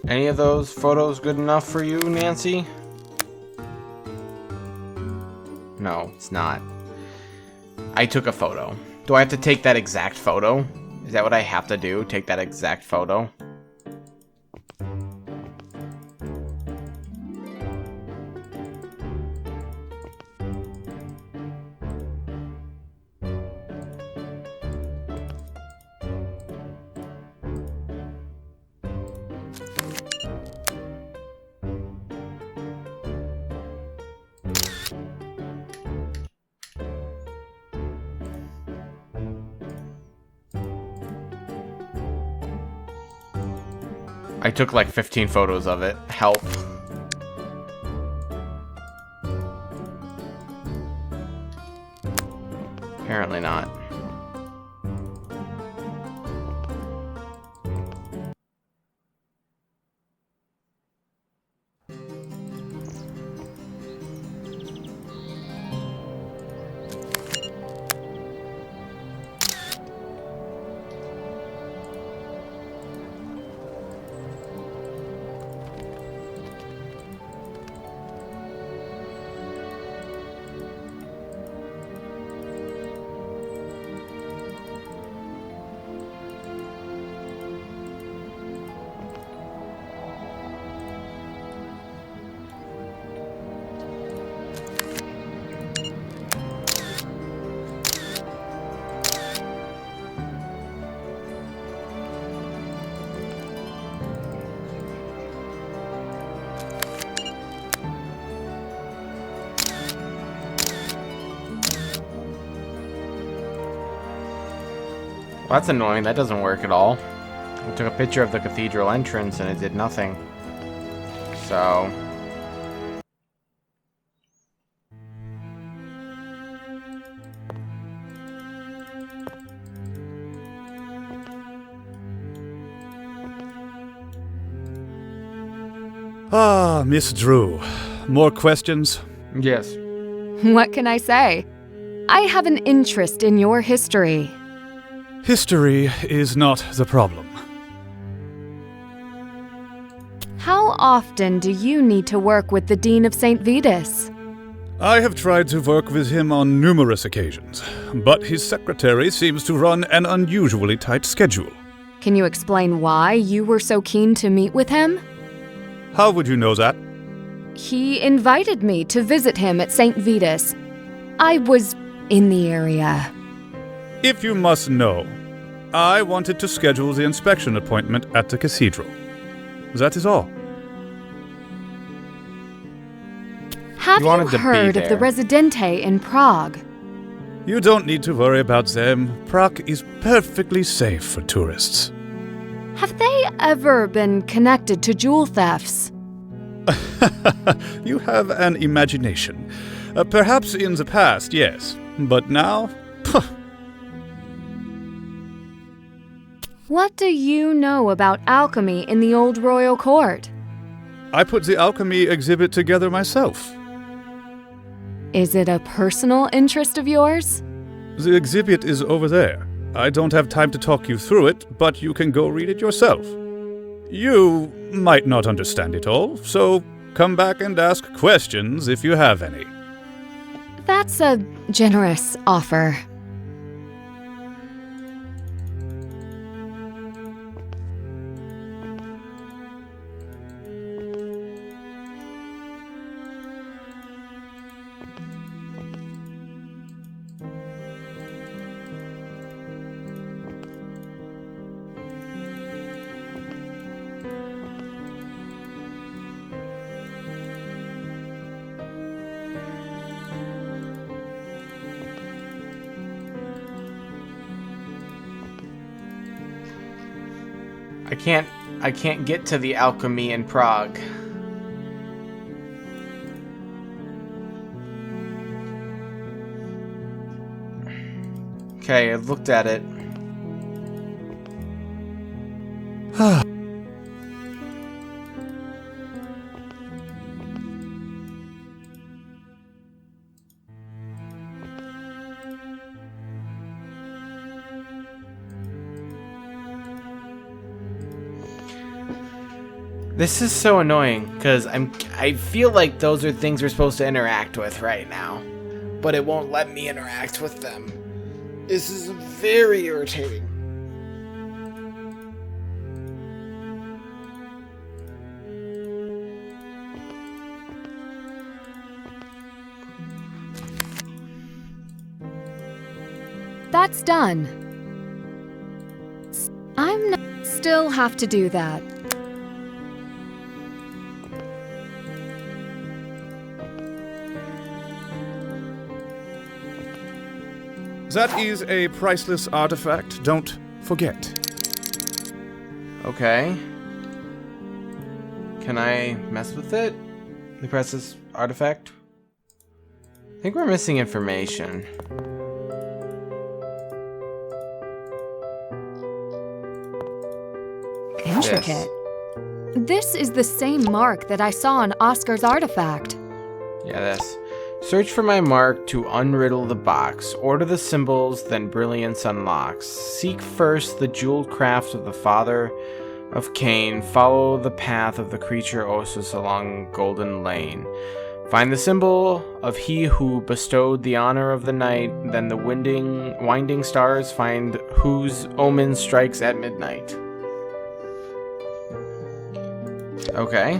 [SPEAKER 1] Any of those photos good enough for you, Nancy? No, it's not. I took a photo. Do I have to take that exact photo? Is that what I have to do? Take that exact photo? I took like 15 photos of it. Help. Apparently not. Well, that's annoying. That doesn't work at all. I took a picture of the cathedral entrance and it did nothing. So...
[SPEAKER 5] Ah, Miss Drew. More questions?
[SPEAKER 1] Yes.
[SPEAKER 3] What can I say? I have an interest in your history.
[SPEAKER 5] History is not the problem.
[SPEAKER 3] How often do you need to work with the Dean of St. Vitus?
[SPEAKER 5] I have tried to work with him on numerous occasions, but his secretary seems to run an unusually tight schedule.
[SPEAKER 3] Can you explain why you were so keen to meet with him?
[SPEAKER 5] How would you know that?
[SPEAKER 3] He invited me to visit him at St. Vitus. I was in the area.
[SPEAKER 5] If you must know, I wanted to schedule the inspection appointment at the cathedral. That is all.
[SPEAKER 3] Have you heard of the Residente in Prague?
[SPEAKER 5] You don't need to worry about them. Prague is perfectly safe for tourists.
[SPEAKER 3] Have they ever been connected to jewel thefts?
[SPEAKER 5] You have an imagination. Perhaps in the past, yes. But now?
[SPEAKER 3] What do you know about alchemy in the old royal court?
[SPEAKER 5] I put the alchemy exhibit together myself.
[SPEAKER 3] Is it a personal interest of yours?
[SPEAKER 5] The exhibit is over there. I don't have time to talk you through it, but you can go read it yourself. You might not understand it all, so come back and ask questions if you have any.
[SPEAKER 3] That's a generous offer.
[SPEAKER 1] I can't get to the alchemy in Prague. Okay, I've looked at it. This is so annoying, because I feel like those are things we're supposed to interact with right now, but it won't let me interact with them. This is very irritating.
[SPEAKER 3] That's done. Still have to do that.
[SPEAKER 5] That is a priceless artifact, don't forget.
[SPEAKER 1] Okay. Can I mess with it? The precious artifact? I think we're missing information.
[SPEAKER 3] Intricate. This is the same mark that I saw on Oscar's artifact.
[SPEAKER 1] Yeah, this. Search for my mark to unriddle the box. Order the symbols, then brilliance unlocks. Seek first the jeweled craft of the father of Cain. Follow the path of the creature Osus along Golden Lane. Find the symbol of he who bestowed the honor of the night. Then the winding stars find whose omen strikes at midnight. Okay.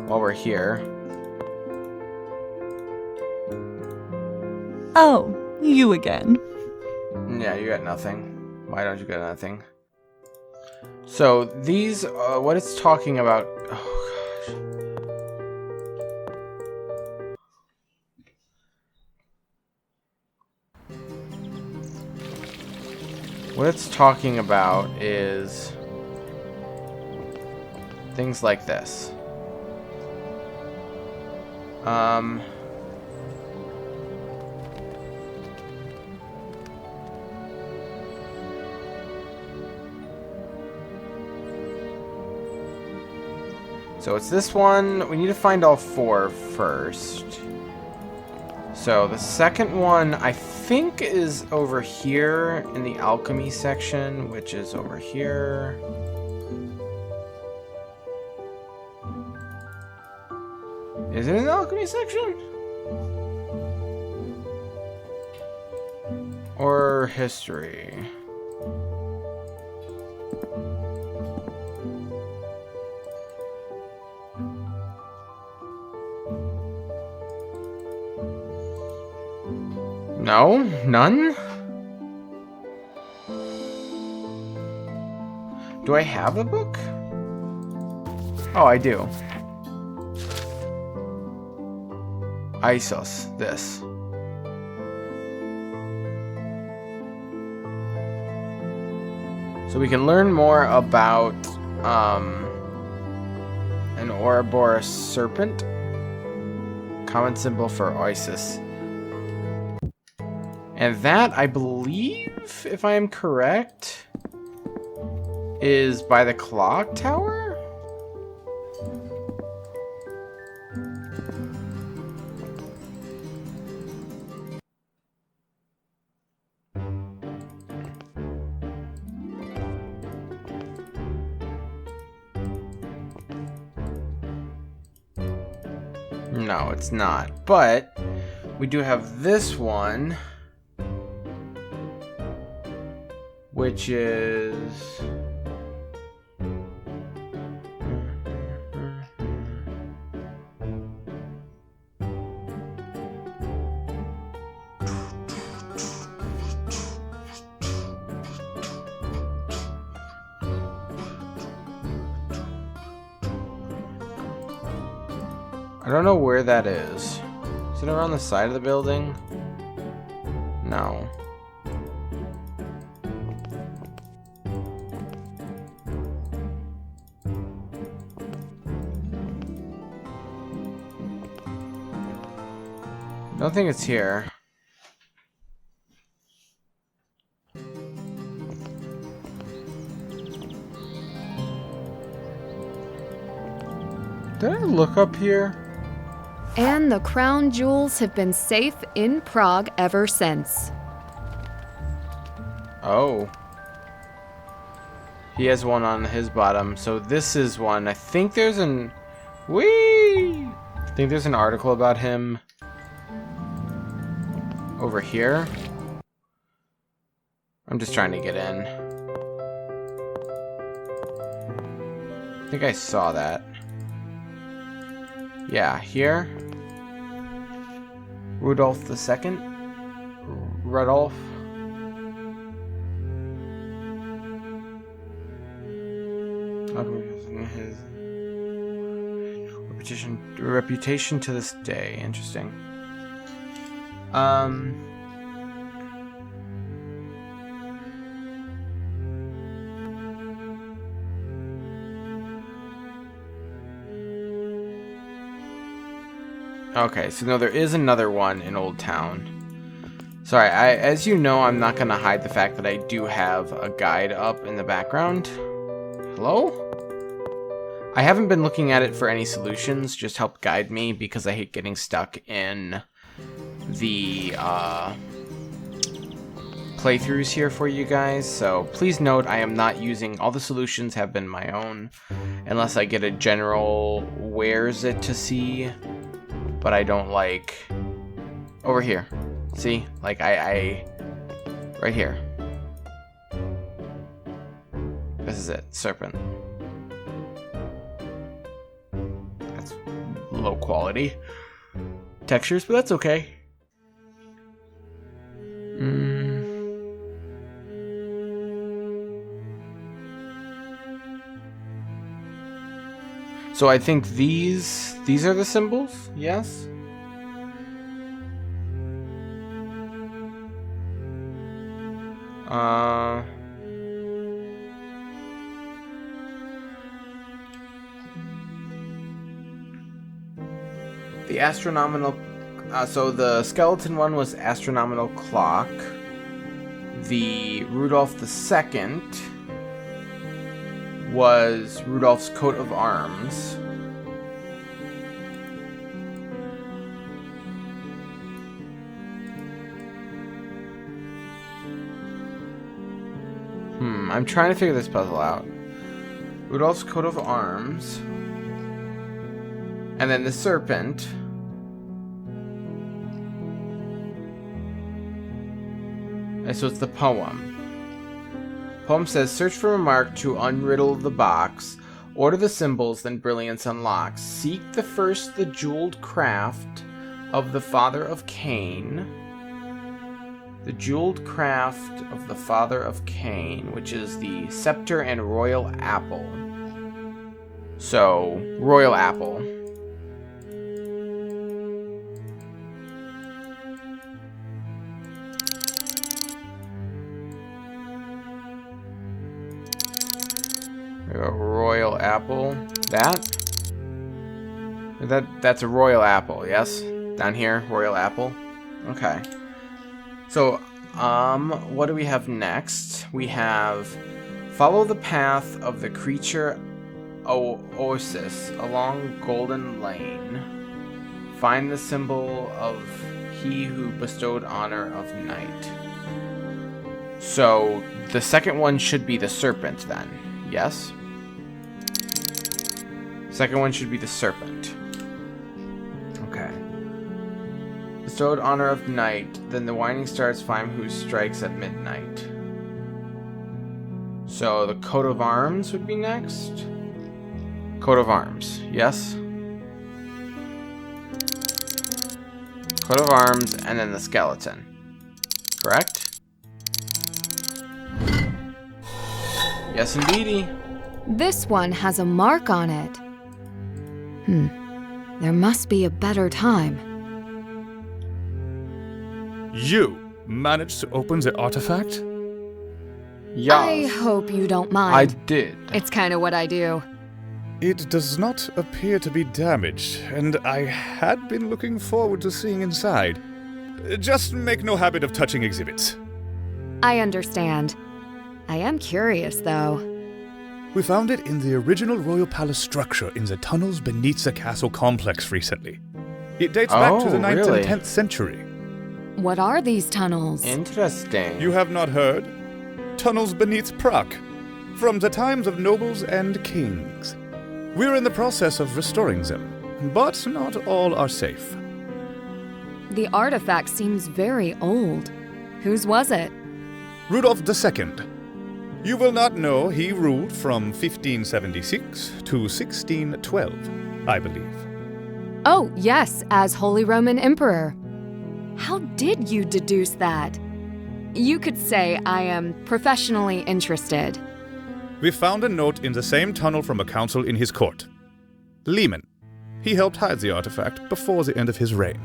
[SPEAKER 1] While we're here.
[SPEAKER 7] Oh, you again.
[SPEAKER 1] Yeah, you got nothing. Why don't you got nothing? So, these, what it's talking about... Oh, gosh. What it's talking about is... things like this. So it's this one. We need to find all 4 first. So the second one, I think, is over here in the alchemy section, which is over here. Is it in the alchemy section? Or history? No? None? Do I have a book? Oh, I do. Isos, this. So we can learn more about an Ouroboros serpent. Common symbol for Isis. And that, I believe, if I am correct, is by the clock tower? No, it's not. But we do have this one, which is... I don't know where that is. Is it around the side of the building? No. I don't think it's here. Did I look up here?
[SPEAKER 3] And the crown jewels have been safe in Prague ever since.
[SPEAKER 1] Oh. He has one on his bottom, so this is one. I think there's an... Whee! I think there's an article about him over here. I'm just trying to get in. I think I saw that. Yeah, here. Rudolph II? Rudolph? His reputation to this day. Interesting. Okay, so no, there is another one in Old Town. Sorry, as you know, I'm not going to hide the fact that I do have a guide up in the background. Hello? I haven't been looking at it for any solutions, just help guide me because I hate getting stuck in the playthroughs here for you guys. So please note I am not using, all the solutions have been my own, unless I get a general where's it to see, but I don't like, over here, see, like I right here, this is it, serpent. That's low quality textures, but that's okay. So I think these are the symbols, yes? The astronomical, so the skeleton one was astronomical clock. The Rudolph II was Rudolph's coat of arms. I'm trying to figure this puzzle out. Rudolph's coat of arms. And then the serpent. And so it's the poem. Poem says, search for a mark to unriddle the box. Order the symbols, then brilliance unlocks. Seek the first, the jeweled craft of the father of Cain. The jeweled craft of the father of Cain, which is the scepter and royal apple. So, royal apple. We got royal apple. That's a royal apple, yes? Down here, royal apple. Okay. So, what do we have next? We have follow the path of the creature Oasis along Golden Lane. Find the symbol of he who bestowed honor of night. So, the second one should be the serpent then, yes? Second one should be the serpent. Okay. Bestowed honor of night, then the winding stars find who strikes at midnight. So the coat of arms would be next. Coat of arms, yes? Coat of arms, and then the skeleton. Correct? Yes, indeedy.
[SPEAKER 3] This one has a mark on it. There must be a better time.
[SPEAKER 5] You managed to open the artifact?
[SPEAKER 1] Yes.
[SPEAKER 3] I hope you don't mind.
[SPEAKER 1] I did.
[SPEAKER 3] It's kind of what I do.
[SPEAKER 5] It does not appear to be damaged, and I had been looking forward to seeing inside. Just make no habit of touching exhibits.
[SPEAKER 3] I understand. I am curious, though.
[SPEAKER 5] We found it in the original royal palace structure in the tunnels beneath the castle complex recently. It dates back to the 9th
[SPEAKER 1] really?
[SPEAKER 5] and 10th century.
[SPEAKER 3] What are these tunnels?
[SPEAKER 1] Interesting.
[SPEAKER 5] You have not heard? Tunnels beneath Prague, from the times of nobles and kings. We're in the process of restoring them, but not all are safe.
[SPEAKER 3] The artifact seems very old. Whose was it?
[SPEAKER 5] Rudolph II. You will not know he ruled from 1576 to 1612, I believe.
[SPEAKER 3] Oh, yes, as Holy Roman Emperor. How did you deduce that? You could say I am professionally interested.
[SPEAKER 5] We found a note in the same tunnel from a council in his court. Lehman. He helped hide the artifact before the end of his reign.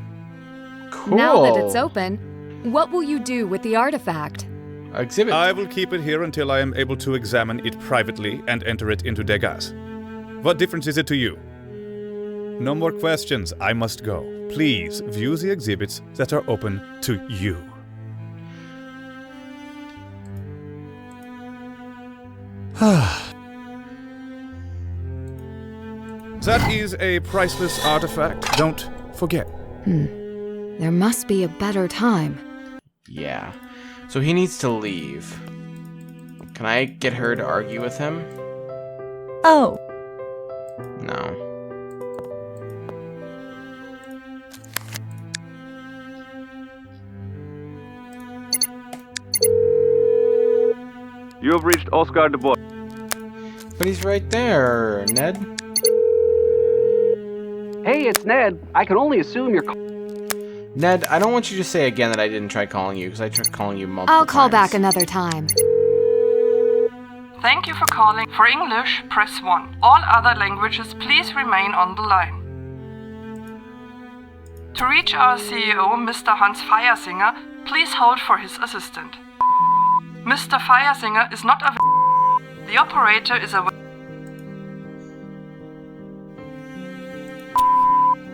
[SPEAKER 1] Cool.
[SPEAKER 3] Now that it's open, what will you do with the artifact?
[SPEAKER 1] Exhibit.
[SPEAKER 5] I will keep it here until I am able to examine it privately and enter it into Degas. What difference is it to you? No more questions. I must go. please view the exhibits that are open to you. That is a priceless artifact. Don't forget.
[SPEAKER 3] There must be a better time.
[SPEAKER 1] Yeah. So he needs to leave. Can I get her to argue with him?
[SPEAKER 7] Oh.
[SPEAKER 1] No.
[SPEAKER 11] You have reached Oscar de Bois.
[SPEAKER 1] But he's right there, Ned.
[SPEAKER 14] Hey, it's Ned. I can only assume you're...
[SPEAKER 1] Ned, I don't want you to say again that I didn't try calling you, because I tried calling you multiple
[SPEAKER 3] I'll call
[SPEAKER 1] times.
[SPEAKER 3] back another time.
[SPEAKER 16] Thank you for calling. For English, press 1. All other languages, please remain on the line. To reach our CEO, Mr. Hans Feiersinger, please hold for his assistant. Mr. Feiersinger is not available. The operator is available.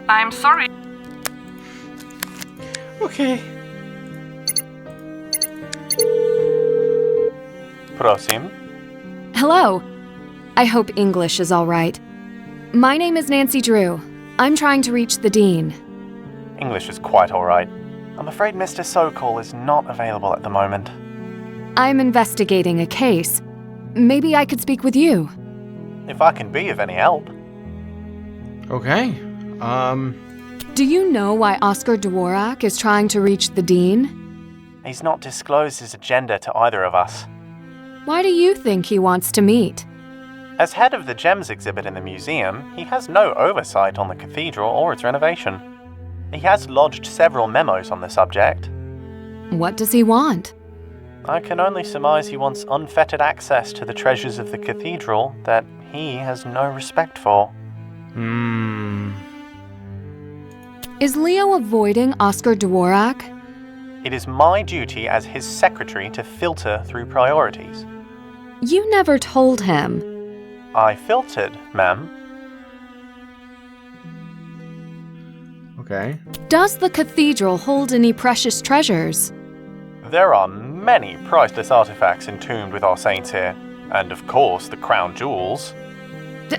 [SPEAKER 16] I'm sorry.
[SPEAKER 1] Okay.
[SPEAKER 6] Prosim.
[SPEAKER 3] Hello. I hope English is all right. My name is Nancy Drew. I'm trying to reach the Dean.
[SPEAKER 6] English is quite alright. I'm afraid Mr. Sokol is not available at the moment.
[SPEAKER 3] I'm investigating a case. Maybe I could speak with you.
[SPEAKER 6] If I can be of any help.
[SPEAKER 1] Okay.
[SPEAKER 3] Do you know why Oscar Dvorak is trying to reach the Dean?
[SPEAKER 6] He's not disclosed his agenda to either of us.
[SPEAKER 3] Why do you think he wants to meet?
[SPEAKER 6] As head of the gems exhibit in the museum, he has no oversight on the cathedral or its renovation. He has lodged several memos on the subject.
[SPEAKER 3] What does he want?
[SPEAKER 6] I can only surmise he wants unfettered access to the treasures of the cathedral that he has no respect for.
[SPEAKER 3] Is Leo avoiding Oscar Dvorak?
[SPEAKER 6] It is my duty as his secretary to filter through priorities.
[SPEAKER 3] You never told him.
[SPEAKER 6] I filtered, ma'am.
[SPEAKER 1] Okay.
[SPEAKER 3] Does the cathedral hold any precious treasures?
[SPEAKER 6] There are many priceless artifacts entombed with our saints here, and of course the crown jewels.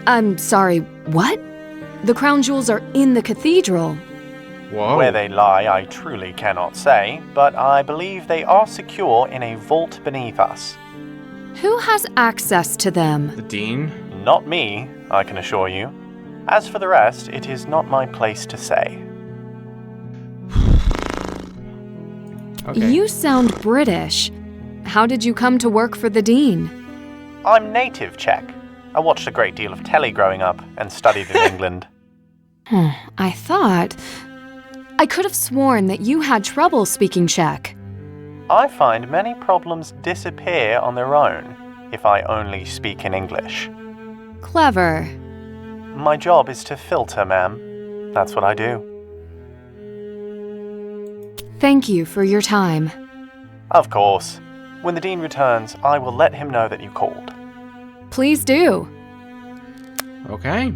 [SPEAKER 3] I'm sorry, what? The crown jewels are in the cathedral.
[SPEAKER 1] Whoa.
[SPEAKER 6] Where they lie, I truly cannot say, but I believe they are secure in a vault beneath us.
[SPEAKER 3] Who has access to them?
[SPEAKER 1] The Dean?
[SPEAKER 6] Not me, I can assure you. As for the rest, it is not my place to say.
[SPEAKER 1] Okay.
[SPEAKER 3] You sound British. How did you come to work for the Dean?
[SPEAKER 6] I'm native Czech. I watched a great deal of telly growing up and studied in England.
[SPEAKER 3] I thought... I could have sworn that you had trouble speaking Czech.
[SPEAKER 6] I find many problems disappear on their own if I only speak in English.
[SPEAKER 3] Clever.
[SPEAKER 6] My job is to filter, ma'am. That's what I do.
[SPEAKER 3] Thank you for your time.
[SPEAKER 6] Of course. When the Dean returns, I will let him know that you called.
[SPEAKER 3] Please do.
[SPEAKER 1] Okay.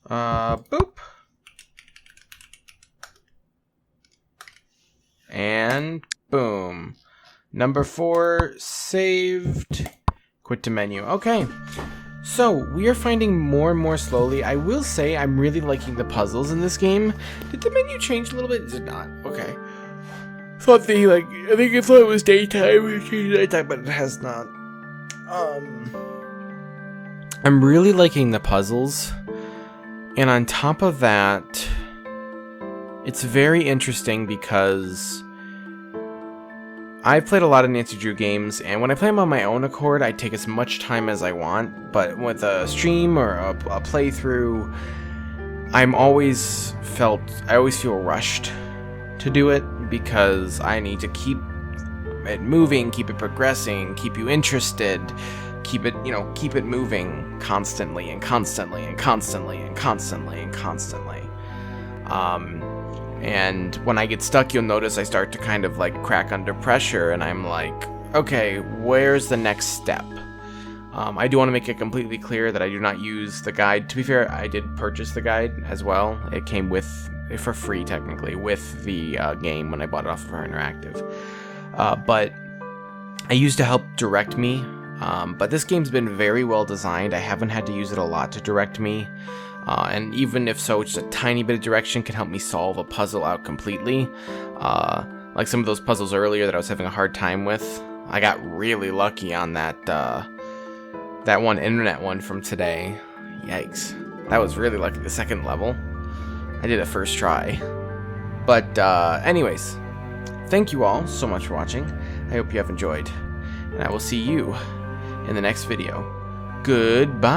[SPEAKER 1] Boop. And boom. Number 4 saved. Quit to menu. Okay. So, we are finding more and more slowly. I will say I'm really liking the puzzles in this game. Did the menu change a little bit? It did not. Okay. I thought it was daytime, it changed nighttime, but it has not. I'm really liking the puzzles. And on top of that, it's very interesting because I've played a lot of Nancy Drew games, and when I play them on my own accord, I take as much time as I want, but with a stream or a playthrough, I always feel rushed to do it because I need to keep it moving, keep it progressing, keep you interested, keep it moving constantly and constantly and constantly and constantly and constantly. And when I get stuck, you'll notice I start to kind of like crack under pressure, and I'm like, okay, where's the next step? I do want to make it completely clear that I do not use the guide. To be fair, I did purchase the guide as well. It came for free, technically, with the game when I bought it off of Her Interactive. But I used to help direct me. But this game's been very well designed. I haven't had to use it a lot to direct me. And even if so, just a tiny bit of direction can help me solve a puzzle out completely. Like some of those puzzles earlier that I was having a hard time with. I got really lucky on that one internet one from today. Yikes. That was really lucky. The second level. I did it first try. But anyways, thank you all so much for watching. I hope you have enjoyed. And I will see you in the next video. Goodbye.